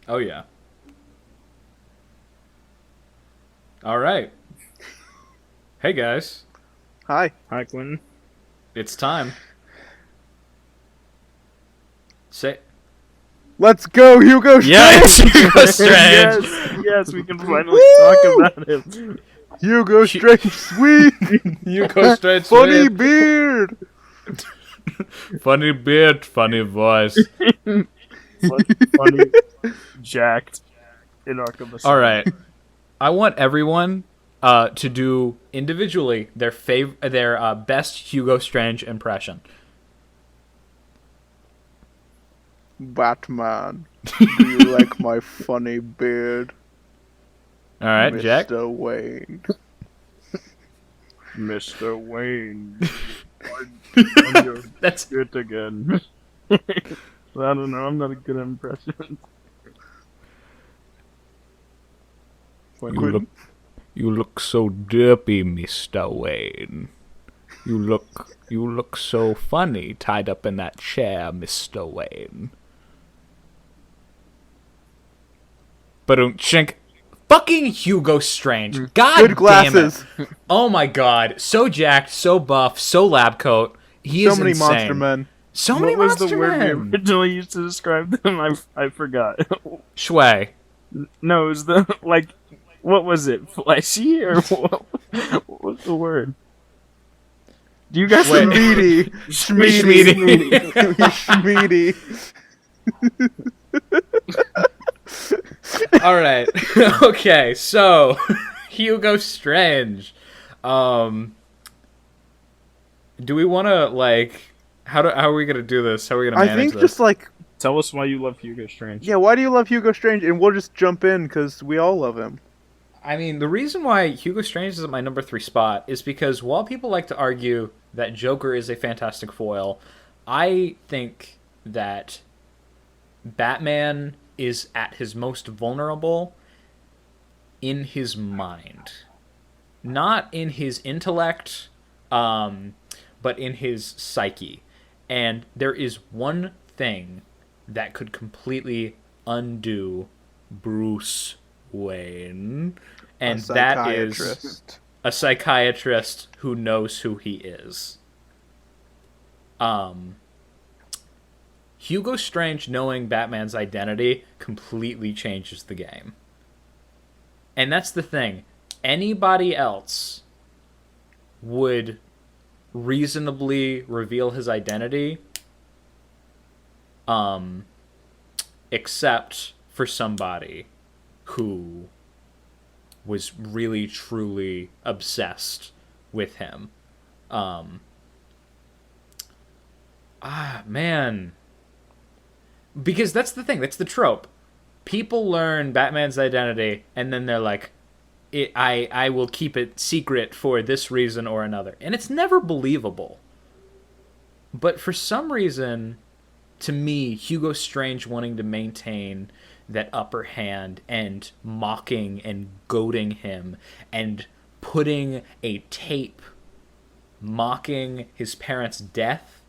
Oh yeah. All right. Hey guys, Hi, Quentin. it's time. Say. let's go, Hugo. Yeah, it's Hugo Strange. yes, we can finally talk about him. Hugo Strange, sweet. Hugo Strange. Funny sweet. beard. Funny beard, funny voice. funny, jacked in Arkham Asylum. All right. I want everyone to do individually their best Hugo Strange impression. Batman, do you like my funny beard? All right, Mr. Jack. Wayne. Mr. Wayne. That's good again. I don't know. I'm not a good impression. You look so derpy, Mr. Wayne. You look so funny tied up in that chair, Mr. Wayne. But chink. Fucking Hugo Strange. God Good glasses. damn it. Oh my god. So jacked, so buff, so lab coat. He is So many insane. monster men. So many What was monster the word we men. originally used to describe them? I forgot. Schway. No, it was the, like, what was it? Fleshy? Or what was the word? Do you guys Schmeedy. Schmeedy. Schmeedy. All right. Okay. So, Hugo Strange. Do we want to like? How are we gonna do this? How are we gonna manage I think this? just like, Tell us why you love Hugo Strange. yeah, why do you love Hugo Strange? And we'll just jump in because we all love him. I mean, the reason why Hugo Strange is at my number 3 spot is because while people like to argue that Joker is a fantastic foil, I think that Batman is at his most vulnerable in his mind. Not in his intellect, but in his psyche. And there is one thing that could completely undo Bruce Wayne, and A that is psychiatrist. a psychiatrist who knows who he is. Hugo Strange knowing Batman's identity completely changes the game. And that's the thing. Anybody else would reasonably reveal his identity, except for somebody who was really truly obsessed with him. Man, because that's the thing, that's the trope. People learn Batman's identity and then they're like, I will keep it secret for this reason or another, and it's never believable. But for some reason, to me, Hugo Strange wanting to maintain that upper hand and mocking and goading him and putting a tape mocking his parents' death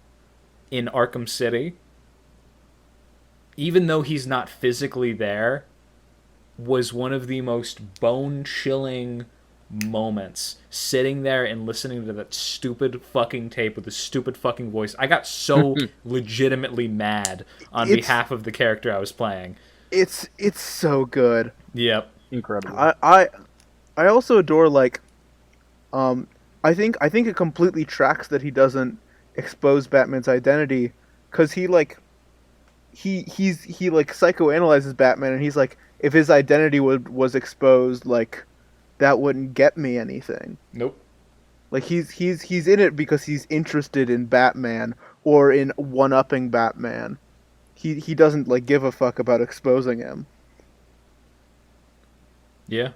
in Arkham City, even though he's not physically there, was one of the most bone-chilling moments. Sitting there and listening to that stupid fucking tape with the stupid fucking voice. I got so legitimately mad on behalf of the character I was playing. It's so good. Yep. Incredible. I also adore, like, I think it completely tracks that he doesn't expose Batman's identity, because he psychoanalyzes Batman, and he's like, if his identity was exposed, like, that wouldn't get me anything. Nope. Like, he's in it because he's interested in Batman or in one-upping Batman. He doesn't, like, give a fuck about exposing him. Yeah.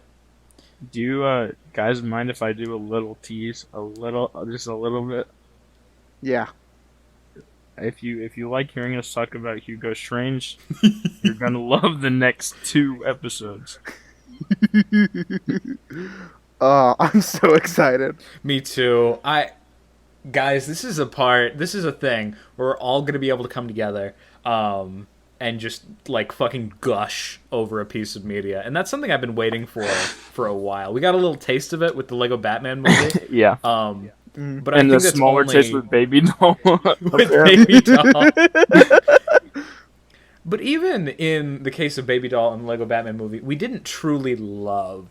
Do you guys mind if I do a little tease? Just a little bit? Yeah. If you like hearing us talk about Hugo Strange, you're gonna love the next 2 episodes. I'm so excited. Me too. Guys, this is a thing where we're all gonna be able to come together, and just, like, fucking gush over a piece of media. And that's something I've been waiting for a while. We got a little taste of it with the Lego Batman movie. Yeah. But And I the think that's smaller only taste with Baby Doll. with Baby Doll. But even in the case of Baby Doll and the Lego Batman movie, we didn't truly love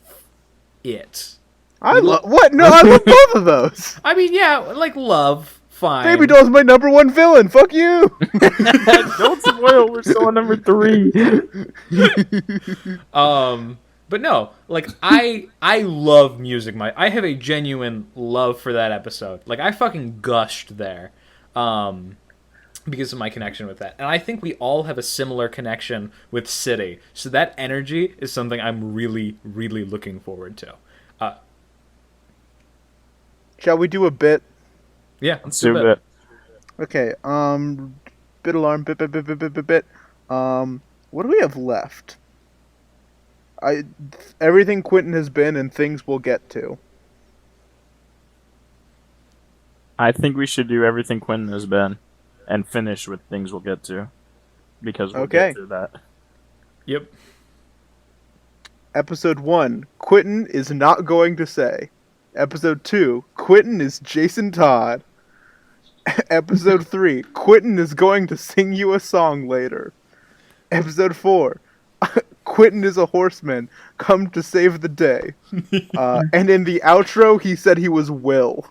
it. I love both of those. I mean, yeah, like, love, fine. Baby Doll's my #1 villain. Fuck you. Don't spoil. We're still on number 3. But no, like, I love music. I have a genuine love for that episode. Like, I fucking gushed there, because of my connection with that. And I think we all have a similar connection with City. So that energy is something I'm really, really looking forward to. Shall we do a bit? Yeah, Let's do it. Okay, bit alarm, bit. What do we have left? Everything Quentin has been and things we'll get to. I think we should do everything Quentin has been and finish with things we'll get to. Because we'll get to that. Yep. Episode 1, Quentin is not going to say. Episode 2, Quentin is Jason Todd. Episode 3, Quentin is going to sing you a song later. Episode 4, Quentin is a horseman, come to save the day. And in the outro, he said he was Will.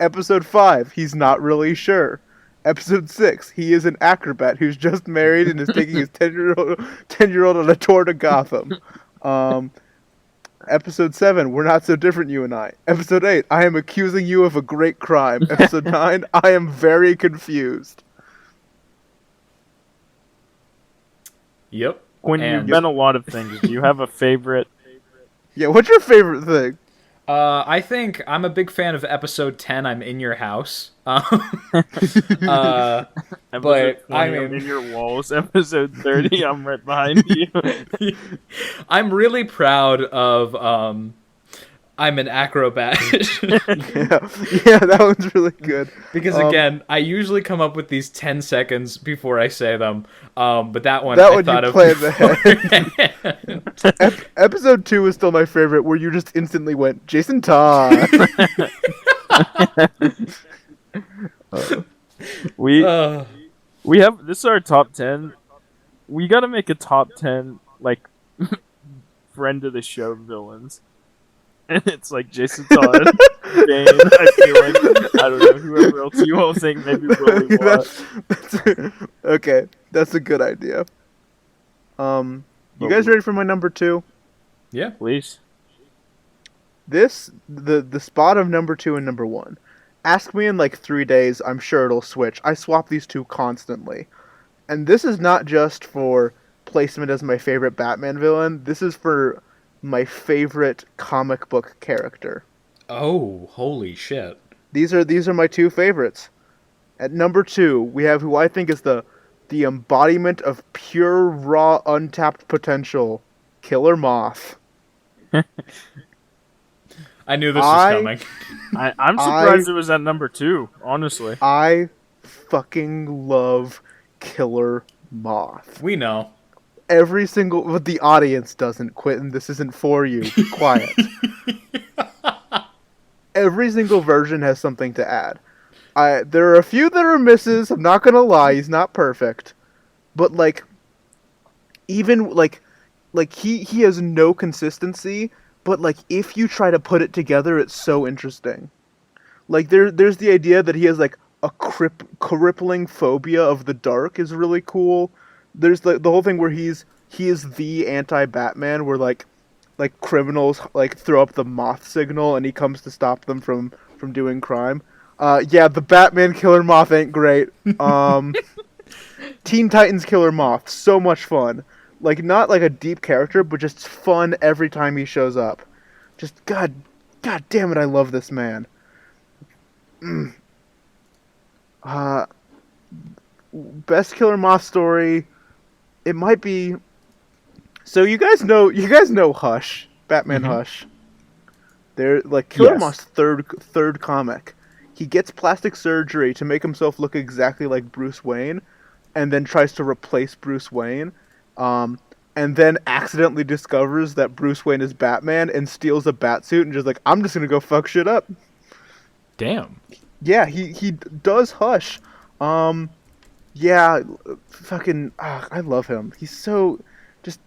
Episode 5, he's not really sure. Episode 6, he is an acrobat who's just married and is taking his 10-year-old on a tour to Gotham. Episode 7, we're not so different, you and I. Episode 8, I am accusing you of a great crime. Episode 9, I am very confused. Yep. Quentin, you've been a lot of things. Do you have a favorite? Yeah, what's your favorite thing? I think I'm a big fan of episode 10, I'm in your house. But I mean, in your walls. Episode 30, I'm right behind you. I'm really proud of I'm an acrobat. Yeah, that one's really good. Because again, I usually come up with these 10 seconds before I say them. But that one That I one thought you of planned before. Episode 2 is still my favorite, where you just instantly went, Jason Todd. We have this is our top 10. We got to make a top 10 like friend of the show villains. And it's like Jason Todd, Dane, I feel like, I don't know, whoever else you all think, maybe Willie Watt. Okay, that's a good idea. You guys ready for my number 2? Yeah. Please. The spot of number 2 and number 1. Ask me in like 3 days, I'm sure it'll switch. I swap these two constantly. And this is not just for placement as my favorite Batman villain, this is for my favorite comic book character. Oh, holy shit. These are my 2 favorites. At number 2, we have who I think is the embodiment of pure, raw, untapped potential, Killer Moth. I knew this was coming. I'm surprised it was at number 2, honestly. I fucking love Killer Moth. We know. Every single... But the audience doesn't, Quentin. This isn't for you. Be quiet. Every single version has something to add. There are a few that are misses. I'm not gonna lie. He's not perfect. But, like... Even, like he has no consistency, but, like, if you try to put it together, it's so interesting. Like, there's the idea that he has, like, a crippling phobia of the dark is really cool. There's the whole thing where he is the anti-Batman, where like criminals like throw up the moth signal and he comes to stop them from doing crime. Yeah, the Batman Killer Moth ain't great. Teen Titans Killer Moth, so much fun. Like, not like a deep character, but just fun every time he shows up. Just god damn it, I love this man. Best Killer Moth story. It might be. So you guys know Hush, Batman Hush. They're like Killer Moth's third comic. He gets plastic surgery to make himself look exactly like Bruce Wayne, and then tries to replace Bruce Wayne, and then accidentally discovers that Bruce Wayne is Batman and steals a batsuit and just like, I'm just gonna go fuck shit up. Damn. Yeah, he does Hush. Yeah, fucking, I love him. He's so, just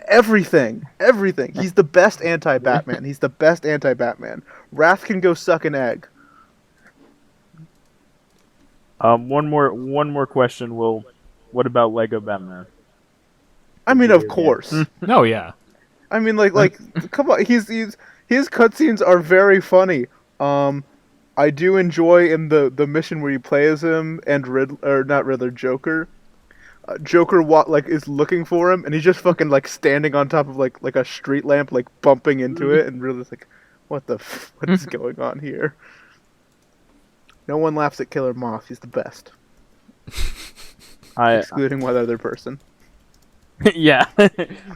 everything. He's the best anti-Batman. He's the best anti-Batman. Wrath can go suck an egg. One more question. What about Lego Batman? I mean, of course. No, yeah. I mean, like, come on. His cutscenes are very funny. I do enjoy in the mission where you play as him and Joker. Joker is looking for him, and he's just fucking like standing on top of like a street lamp, like bumping into it, and really like, what is going on here? No one laughs at Killer Moth. He's the best. Excluding one other person. Yeah,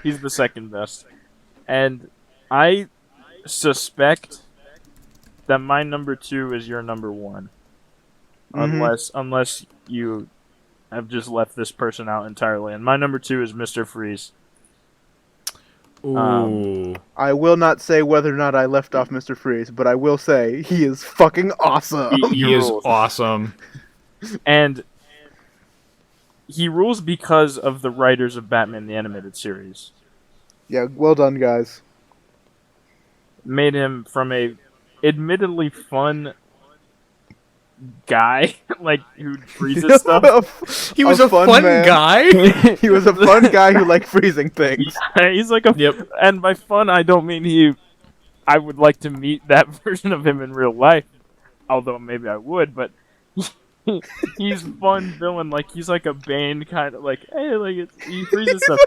he's the second best, and I suspect that my number 2 is your number 1, unless you have just left this person out entirely. And my number 2 is Mr. Freeze. Ooh. I will not say whether or not I left off Mr. Freeze, but I will say he is fucking awesome. He is awesome. And he rules because of the writers of Batman the Animated Series. Yeah, well done, guys. Made him from a admittedly fun guy, like, who freezes stuff. He was a fun guy? He was a fun guy who liked freezing things. He's like and by fun, I don't mean I would like to meet that version of him in real life, although maybe I would, but he's fun villain. Like, he's like a Bane kind of, like, hey, like, he freezes stuff.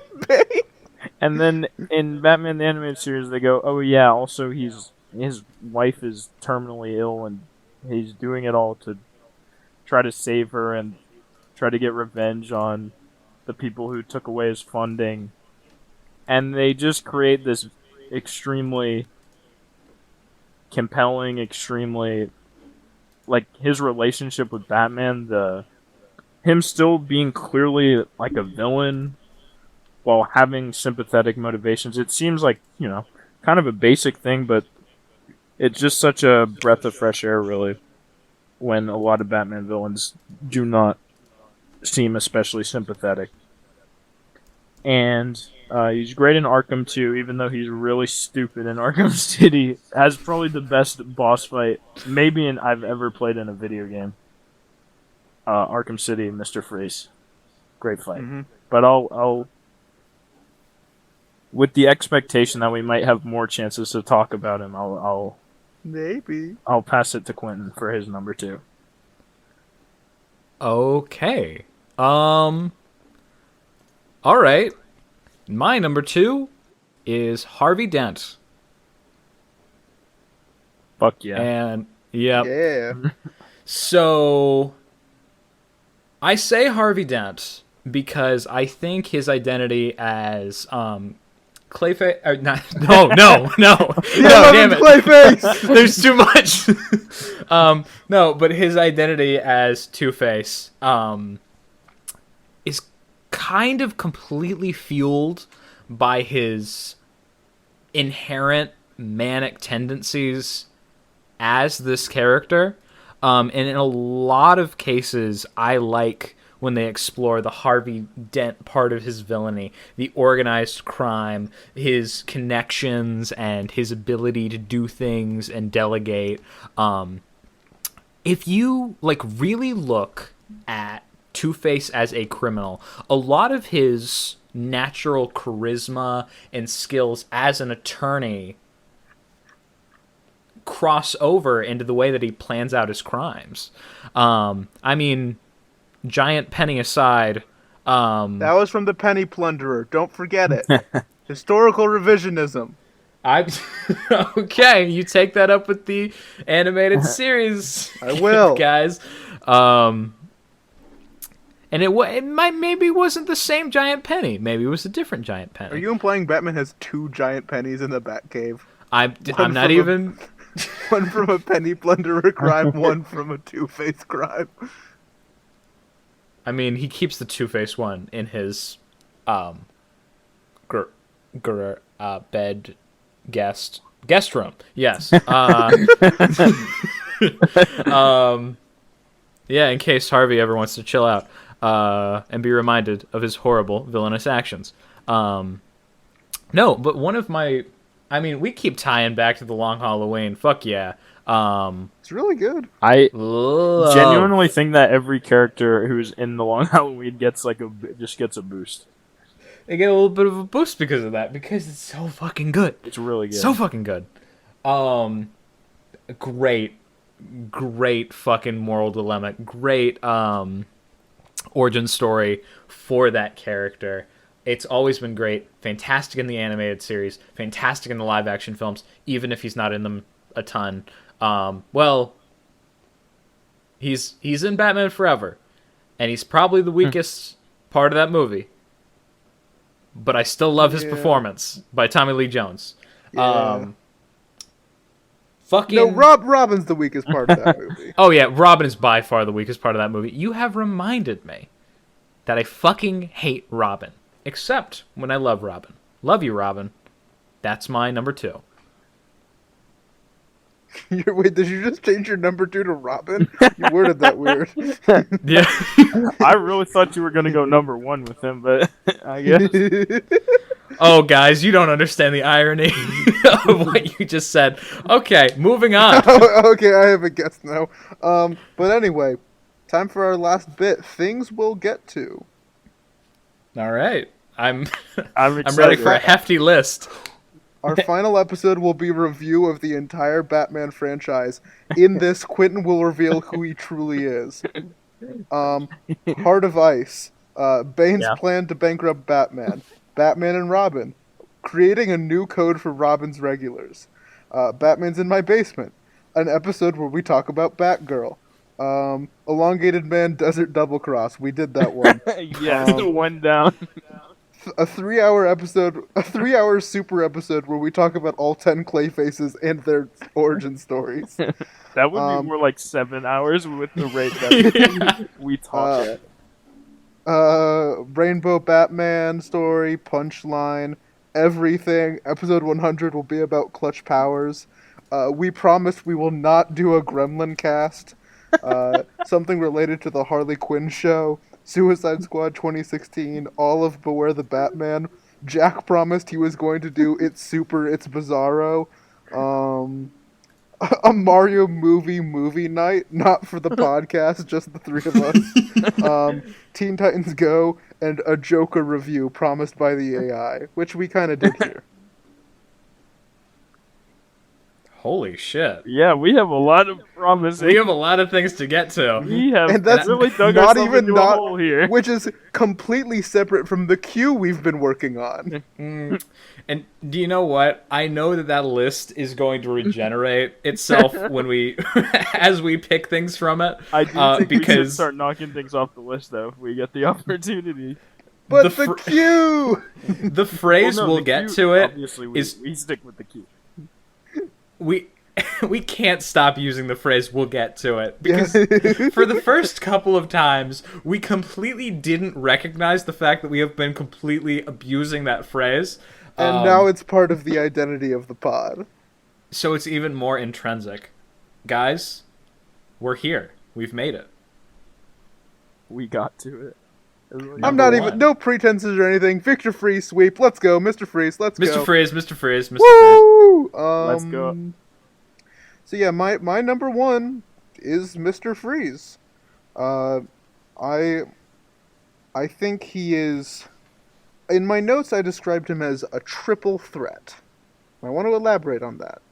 And then in Batman the Animated Series, they go, oh yeah, also his wife is terminally ill, and he's doing it all to try to save her and try to get revenge on the people who took away his funding. And they just create this extremely compelling, extremely, like, his relationship with Batman, him still being clearly like a villain while having sympathetic motivations. It seems like, kind of a basic thing, but it's just such a breath of fresh air, really, when a lot of Batman villains do not seem especially sympathetic. And he's great in Arkham too, even though he's really stupid in Arkham City. Has probably the best boss fight maybe I've ever played in a video game. Arkham City, Mr. Freeze, great fight. Mm-hmm. But I'll, with the expectation that we might have more chances to talk about him, I'll pass it to Quentin for his number 2. Okay. All right. My number 2 is Harvey Dent. Fuck yeah. And yep. Yeah. So I say Harvey Dent because I think his identity as Clayface. No, damn it, Clayface. There's too much. No, but his identity as Two-Face is kind of completely fueled by his inherent manic tendencies as this character. And in a lot of cases, I like when they explore the Harvey Dent part of his villainy, the organized crime, his connections, and his ability to do things and delegate. If you really look at Two-Face as a criminal, a lot of his natural charisma and skills as an attorney cross over into the way that he plans out his crimes. I mean, Giant Penny aside, that was from the Penny Plunderer. Don't forget it. Historical revisionism. Okay, you take that up with the animated series. I will, guys. And it maybe wasn't the same Giant Penny. Maybe it was a different Giant Penny. Are you implying Batman has 2 giant pennies in the Batcave? I'm not even. One from a Penny Plunderer crime, one from a Two-Face crime. I mean, he keeps the Two-Face one in his bed guest room. Yes. Yeah, in case Harvey ever wants to chill out and be reminded of his horrible villainous actions. No, but one of my... I mean, we keep tying back to the Long Halloween. Fuck yeah. It's really good. I genuinely think that every character who's in the Long Halloween gets just gets a boost. They get a little bit of a boost because of that, because it's so fucking good. It's really good. So fucking good. Great fucking moral dilemma. Great origin story for that character. It's always been great. Fantastic in the animated series. Fantastic in the live action films, even if he's not in them a ton. Well, he's in Batman Forever, and he's probably the weakest part of that movie. But I still love his performance by Tommy Lee Jones. Yeah. Fucking... No, Robin's the weakest part of that movie. Oh yeah, Robin is by far the weakest part of that movie. You have reminded me that I fucking hate Robin. Except when I love Robin. Love you, Robin. That's my number 2. Wait, did you just change your number 2 to Robin? You worded that weird. Yeah. I really thought you were going to go number 1 with him, but I guess. Oh, guys, you don't understand the irony of what you just said. Okay, moving on. Okay, I have a guess now. But anyway, time for our last bit. Things we'll get to. All right. I'm excited. ready for a hefty list. Our final episode will be a review of the entire Batman franchise. In this, Quentin will reveal who he truly is. Heart of Ice. Bane's plan to bankrupt Batman. Batman and Robin. Creating a new code for Robin's regulars. Batman's in my basement. An episode where we talk about Batgirl. Elongated Man Desert Double Cross. We did that one. Yes, the one down. a 3 hour episode, a 3 hour super episode where we talk about all 10 Clayfaces and their origin stories. That would be more like 7 hours with the rate that we talk at. Rainbow Batman story, punchline, everything. Episode 100 will be about clutch powers. We promise we will not do a Gremlin cast. Something related to the Harley Quinn show. Suicide Squad 2016. All of Beware the Batman. Jack promised he was going to do It's Super, It's Bizarro. A Mario movie night, not for the podcast, just the three of us. Teen Titans Go, and a Joker review promised by the AI, which we kind of did here. Holy shit. Yeah, we have a lot of promising. We have a lot of things to get to. We have And that's really dug not ourselves even into a hole here. which is completely separate from the queue we've been working on. And do you know what? I know that list is going to regenerate itself when we, as we pick things from it. I do think we should because start knocking things off the list, though, if we get the opportunity. But The the queue! the phrase Well, no, we'll the get queue- to it obviously we is stick with the queue. we can't stop using the phrase we'll get to it because for the first couple of times we completely didn't recognize the fact that we have been completely abusing that phrase. And now it's part of the identity of the pod. So it's even more intrinsic. Guys, we're here. We've made it. We got to it. I'm not Number even, one. no pretenses or anything. Victor Freeze sweep. Let's go, Mr. Freeze. Let's go. Mr. Freeze, Mr. Freeze, Mr. Freeze. Woo! Let's go. So yeah, my number one is Mr. Freeze. I think he is. In my notes, I described him as a triple threat. I want to elaborate on that.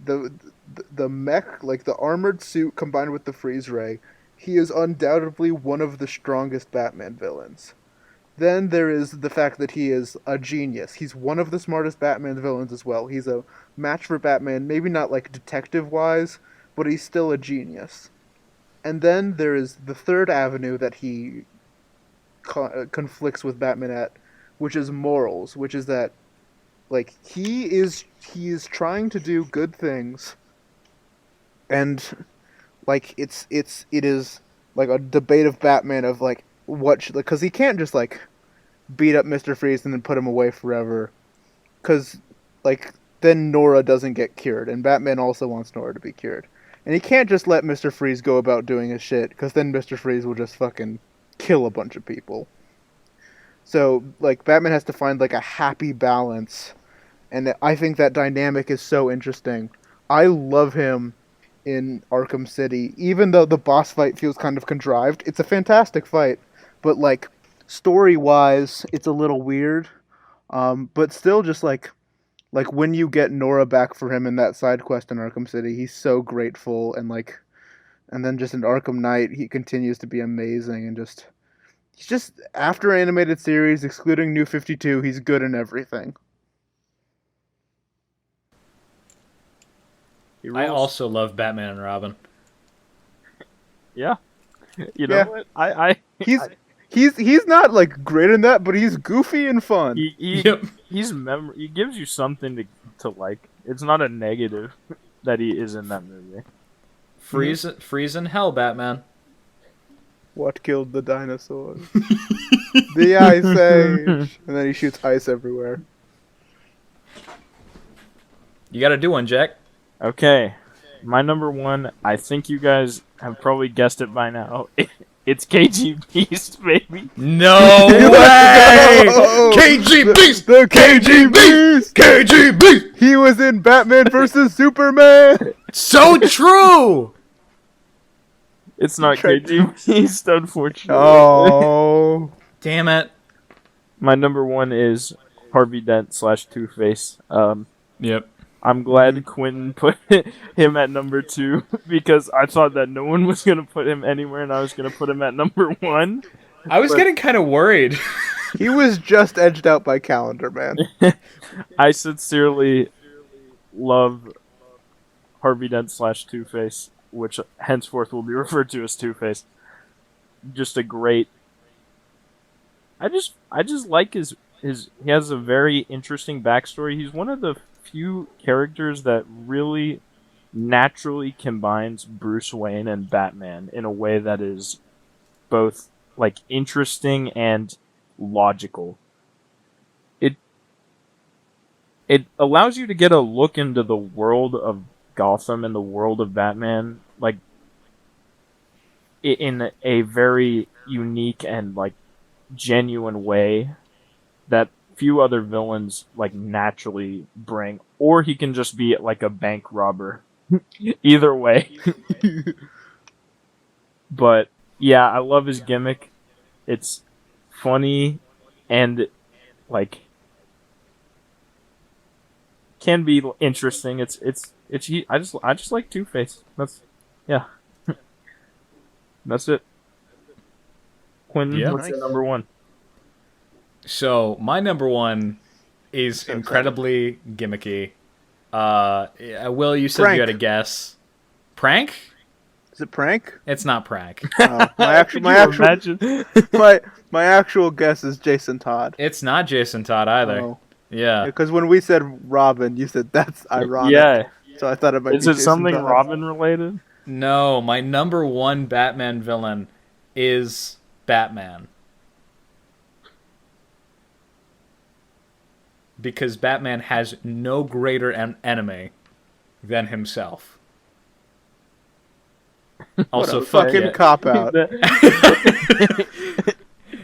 The mech, like the armored suit combined with the freeze ray, he is undoubtedly one of the strongest Batman villains. Then there is the fact that he is a genius. He's one of the smartest Batman villains as well. He's a match for Batman, maybe not like detective-wise, but he's still a genius. And then there is the third avenue that he conflicts with Batman at, which is morals, which is that like he is trying to do good things, and like it is like a debate of Batman of like what should, because he can't just like beat up Mr. Freeze and then put him away forever, because like then Nora doesn't get cured, and Batman also wants Nora to be cured, and he can't just let Mr. Freeze go about doing his shit, because then Mr. Freeze will just fucking kill a bunch of people. So like Batman has to find like a happy balance, and I think that dynamic is so interesting. I love him in Arkham City, even though the boss fight feels kind of contrived. It's a fantastic fight, but like story-wise, it's a little weird. But still, just like when you get Nora back for him in that side quest in Arkham City, he's so grateful, and then just in Arkham Knight, he continues to be amazing, and he's just after animated series, excluding New 52, he's good in everything. I also love Batman and Robin. Yeah. You know Yeah. what? He's not like great in that, but he's goofy and fun. Yep. He gives you something to like. It's not a negative that he is in that movie. Freeze in hell, Batman. What killed the dinosaurs? The Ice Age. And then he shoots ice everywhere. You gotta do one, Jack. Okay, my number one. I think you guys have probably guessed it by now. It's KG Beast, baby. No way! No! KG Beast! The KG Beast! KG Beast! He was in Batman vs. Superman! So true! It's not KG Beast, unfortunately. Oh. Damn it. My number one is Harvey Dent / Two-Face. Yep. I'm glad Quentin put him at number 2 because I thought that no one was going to put him anywhere and I was going to put him at number 1. I was getting kind of worried. He was just edged out by Calendar Man. I sincerely love Harvey Dent / Two-Face, which henceforth will be referred to as Two-Face. Just a great I just like his he has a very interesting backstory. He's one of the few characters that really naturally combines Bruce Wayne and Batman in a way that is both like interesting and logical. It it allows you to get a look into the world of Gotham and the world of Batman, like in a very unique and like genuine way that few other villains like naturally bring. Or he can just be like a bank robber. Either way. But yeah, I love his gimmick. It's funny and like can be interesting. I just like Two-Face. Yeah. That's it. Quentin, Yeah. what's your number one? So my number one is incredibly gimmicky. Will, you said Prank. you had a guess. Prank? Is it prank? It's not prank. My actual guess is Jason Todd. It's not Jason Todd either. Oh. Yeah. Because when we said Robin, you said that's ironic. Yeah. So I thought it might Is be it Jason something Todd. Robin related? No, my number one Batman villain is Batman. Because Batman has no greater enemy than himself. Also, What a fucking cop out.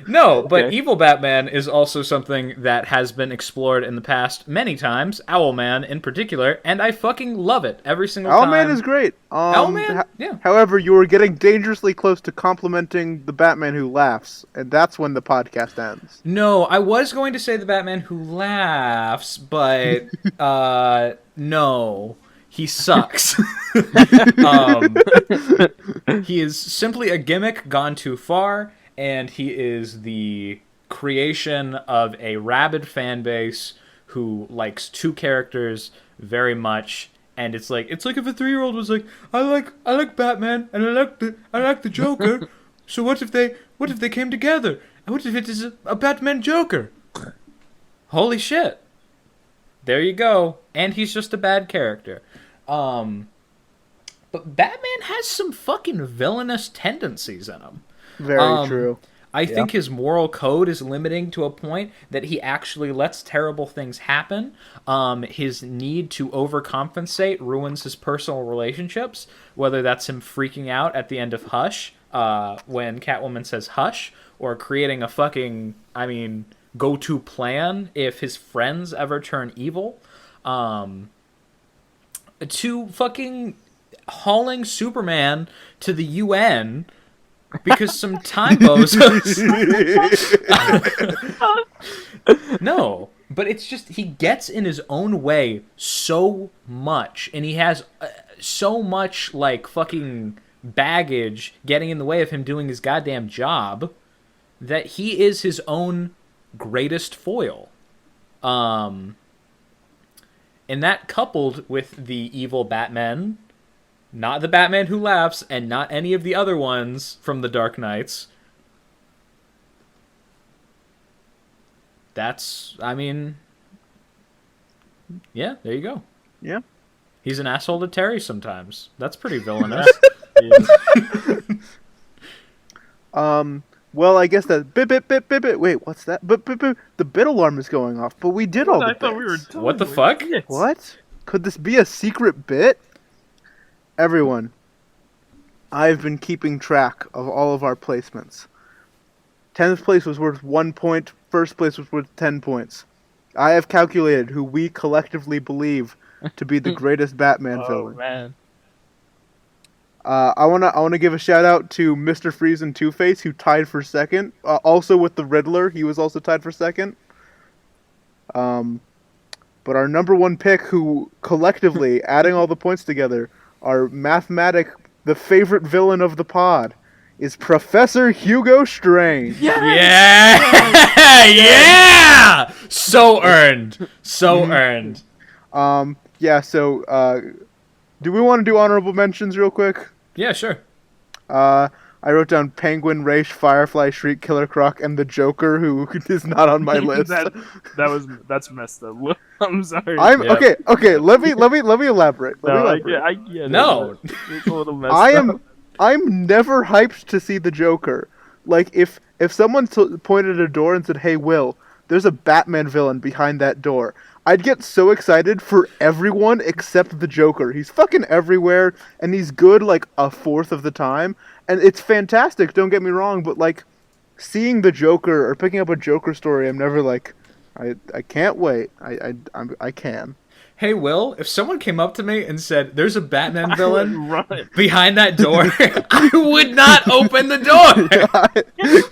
No, but Okay. evil Batman is also something that has been explored in the past many times. Owlman in particular, and I fucking love it every single time. Owlman is great. Owlman? Yeah. However, you were getting dangerously close to complimenting the Batman who laughs, and that's when the podcast ends. No, I was going to say the Batman who laughs, but no, he sucks. He is simply a gimmick gone too far, and he is the creation of a rabid fan base who likes two characters very much. And it's like if a 3-year-old was like, I like Batman and I like the Joker. So what if they came together? And what if it is a Batman Joker? Holy shit. There you go. And he's just a bad character. But Batman has some fucking villainous tendencies in him. Very true. I think his moral code is limiting to a point that he actually lets terrible things happen. His need to overcompensate ruins his personal relationships, whether that's him freaking out at the end of Hush, when Catwoman says hush, or creating a fucking, go-to plan if his friends ever turn evil, to fucking hauling Superman to the UN because some time bozos. No, but it's just he gets in his own way so much, and he has so much like fucking baggage getting in the way of him doing his goddamn job that he is his own greatest foil. And that coupled with the evil Batman, not the Batman who laughs, and not any of the other ones from the Dark Knights. That's, yeah, there you go. Yeah. He's an asshole to Terry sometimes. That's pretty villainous. Well, I guess that bit. Wait, what's that? But the bit alarm is going off. But we did all the I thought we were bits. done. What the fuck? What? Could this be a secret bit? Everyone, I've been keeping track of all of our placements. 10th place was worth 1 point. First place was worth 10 points. I have calculated who we collectively believe to be the greatest Batman villain. Man. I wanna give a shout out to Mr. Freeze and Two-Face, who tied for second. Also with the Riddler, he was also tied for second. But our number one pick, who collectively, adding all the points together, our the favorite villain of the pod, is Professor Hugo Strange. Yeah! Yeah! So earned. So earned. Yeah, so, do we want to do honorable mentions real quick? Yeah, sure. I I wrote down Penguin, Rache, Firefly, Shriek, Killer Croc, and the Joker, who is not on my list. That's messed up. I'm sorry. Okay. Let me elaborate. I get it. No. It's a little messed up. I'm never hyped to see the Joker. Like if someone pointed at a door and said, "Hey, Will, there's a Batman villain behind that door," I'd get so excited for everyone except the Joker. He's fucking everywhere, and he's good like a fourth of the time, and it's fantastic. Don't get me wrong, but like seeing the Joker or picking up a Joker story, I'm never like, I can't wait. I can. Hey, Will, if someone came up to me and said, "There's a Batman villain behind that door," I would not open the door.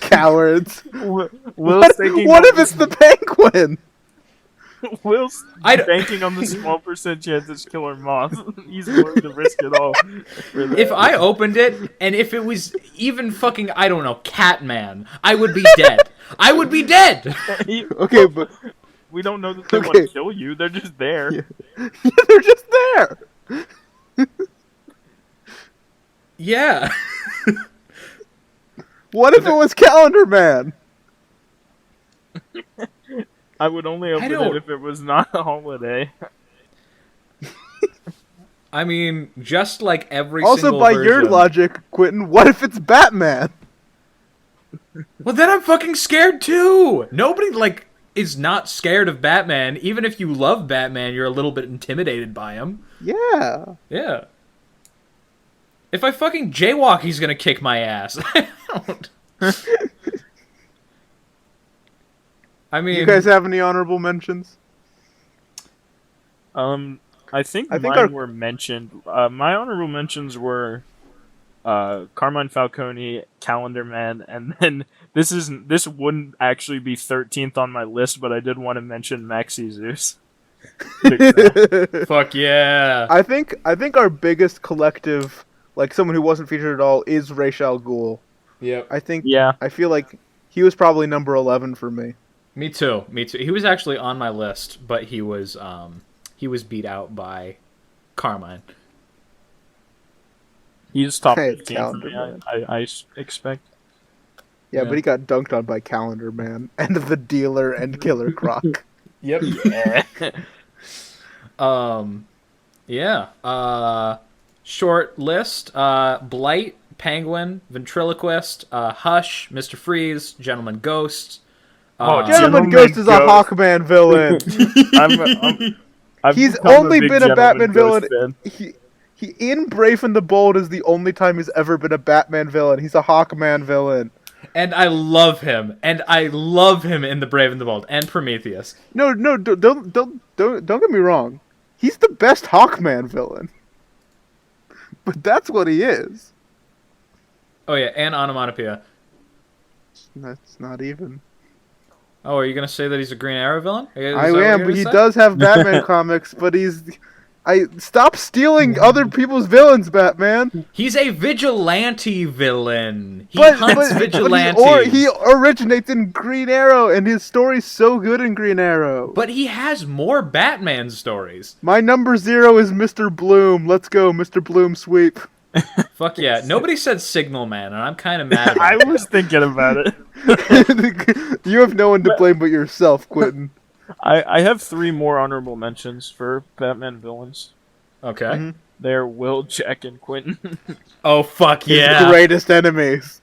Cowards. Will's thinking What if it's the Penguin? Will's banking on the small percent chance it's Killer Moth. He's willing to risk it all. If I opened it, and if it was even fucking, I don't know, Catman, I would be dead. I would be dead! Okay, but... We don't know that they want to kill you. They're just there. Yeah, they're just there! Yeah. What if it was Calendar Man? I would only open it if it was not a holiday. I mean, just like every also, single by version. your logic, Quentin, what if it's Batman? Well, then I'm fucking scared too! Nobody, like, is not scared of Batman. Even if you love Batman, you're a little bit intimidated by him. Yeah. Yeah. If I fucking jaywalk, he's gonna kick my ass. I don't... I mean... You guys have any honorable mentions? I think mine were mentioned. My honorable mentions were Carmine Falcone, Calendar Man, and then this wouldn't actually be 13th on my list, but I did want to mention Maxi Zeus. Fuck yeah! I think our biggest collective, like someone who wasn't featured at all, is Ra's al Ghul. Yep. I feel like he was probably number 11 for me. Me too. He was actually on my list, but he was beat out by Carmine. He's top Hey, 15 for me, I expect. Yeah, but he got dunked on by Calendar Man and the Dealer and Killer Croc. Yep. Yeah. Short list. Blight, Penguin, Ventriloquist, Hush, Mr. Freeze, Gentleman Ghost. Gentleman Ghost is a Hawkman villain. He's only been a Batman villain. He in Brave and the Bold is the only time he's ever been a Batman villain. He's a Hawkman villain. And I love him. And I love him in The Brave and the Bold and Prometheus. No, don't get me wrong. He's the best Hawkman villain. But that's what he is. Oh yeah, and Onomatopoeia. That's not even. Oh, are you gonna say that he's a Green Arrow villain? I am, but he does have Batman comics, but he's... Stop stealing other people's villains, Batman! He's a vigilante villain! He hunts vigilantes! But he originates in Green Arrow, and his story's so good in Green Arrow! But he has more Batman stories! My number 0 is Mr. Bloom. Let's go, Mr. Bloom sweep. Fuck yeah. Nobody said Signal Man, and I'm kind of mad I about was thinking about it. You have no one to blame but yourself, Quentin. I have 3 more honorable mentions for Batman villains. Okay. Mm-hmm. They're Will, Jack, and Quentin. Oh, fuck yeah. His greatest enemies.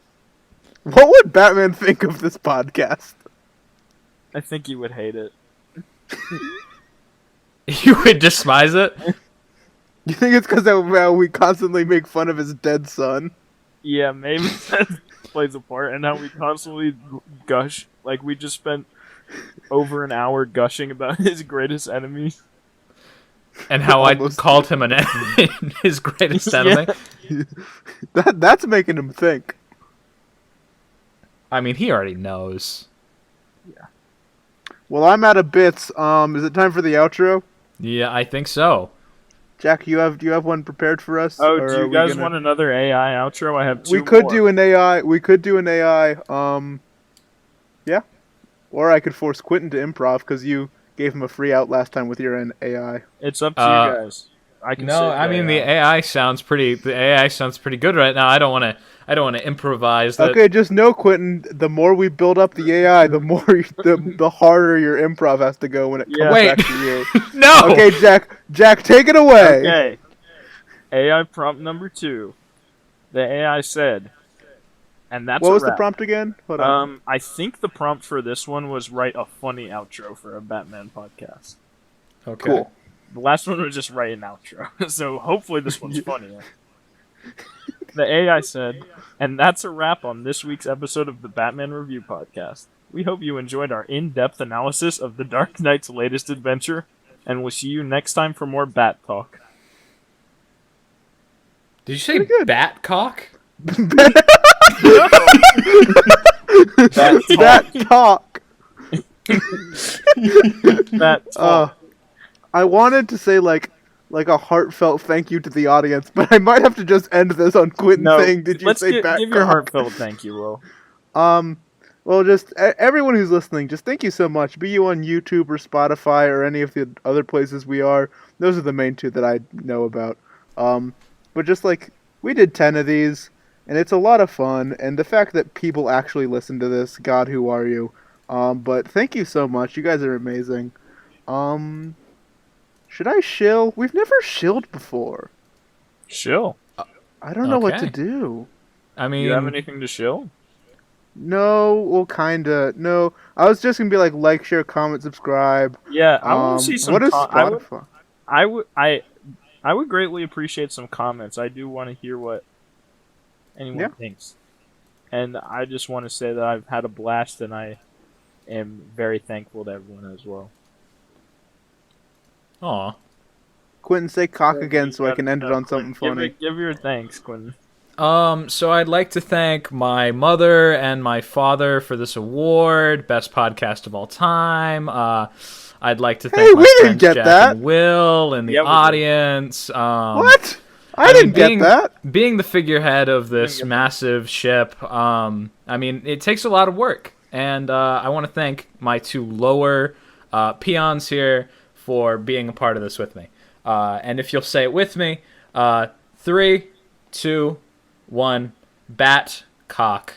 What would Batman think of this podcast? I think he would hate it. You would despise it? You think it's because we constantly make fun of his dead son? Yeah, maybe that plays a part, and how we constantly gush. Like, we just spent over an hour gushing about his greatest enemy. And how I called him his greatest enemy. Yeah. That's making him think. I mean, he already knows. Yeah. Well, I'm out of bits. Is it time for the outro? Yeah, I think so. Jack, do you have one prepared for us? Oh, do you guys want another AI outro? I have 2 We could more. do an AI. We could do an AI. Yeah. Or I could force Quentin to improv because you gave him a free out last time with your AI. It's up to you guys. I can No, say I mean the AI sounds pretty. The AI sounds pretty good right now. I don't want to. I don't want to improvise. That. Okay, just know, Quentin. The more we build up the AI, the more the harder your improv has to go when it comes Wait. back to you. No. Okay, Jack, take it away. Okay. AI prompt number 2. The AI said, and that's What a was the wrap. prompt again? Hold on. I think the prompt for this one was write a funny outro for a Batman podcast. Okay. Cool. The last one was just write an outro. So hopefully this one's funnier. The AI said, and that's a wrap on this week's episode of the Batman Review Podcast. We hope you enjoyed our in-depth analysis of the Dark Knight's latest adventure, and we'll see you next time for more Bat Talk. Did you say bat cock? Bat Talk. Bat Talk. I wanted to say like a heartfelt thank you to the audience, but I might have to just end this on Quentin saying, "Did you say bat give cock?" your heartfelt thank you, Will. Well, just everyone who's listening, just thank you so much. Be you on YouTube or Spotify or any of the other places we are. Those are the main two that I know about. But just like, we did 10 of these, and it's a lot of fun. And the fact that people actually listen to this, God, who are you? But thank you so much. You guys are amazing. Should I shill? We've never shilled before. Shill. I don't know what to Okay. do. I mean, Do you have anything to shill? No, well, kinda. No, I was just gonna be like, share, comment, subscribe. Yeah, I want to see some. What is I Spotify? would greatly appreciate some comments. I do want to hear what anyone thinks, and I just want to say that I've had a blast, and I am very thankful to everyone as well. aw. Quentin, say cock again so I can end it on something funny. Give your thanks, Quentin. So I'd like to thank my mother and my father for this award, best podcast of all time. I'd like to thank my we didn't friends get Jack that. and Will and the Yeah, we did. audience. What? I mean, didn't being, get that. Being the figurehead of this massive ship, I mean, it takes a lot of work. And I want to thank my 2 lower peons here for being a part of this with me. And if you'll say it with me, 3, 2, 1, bat cock.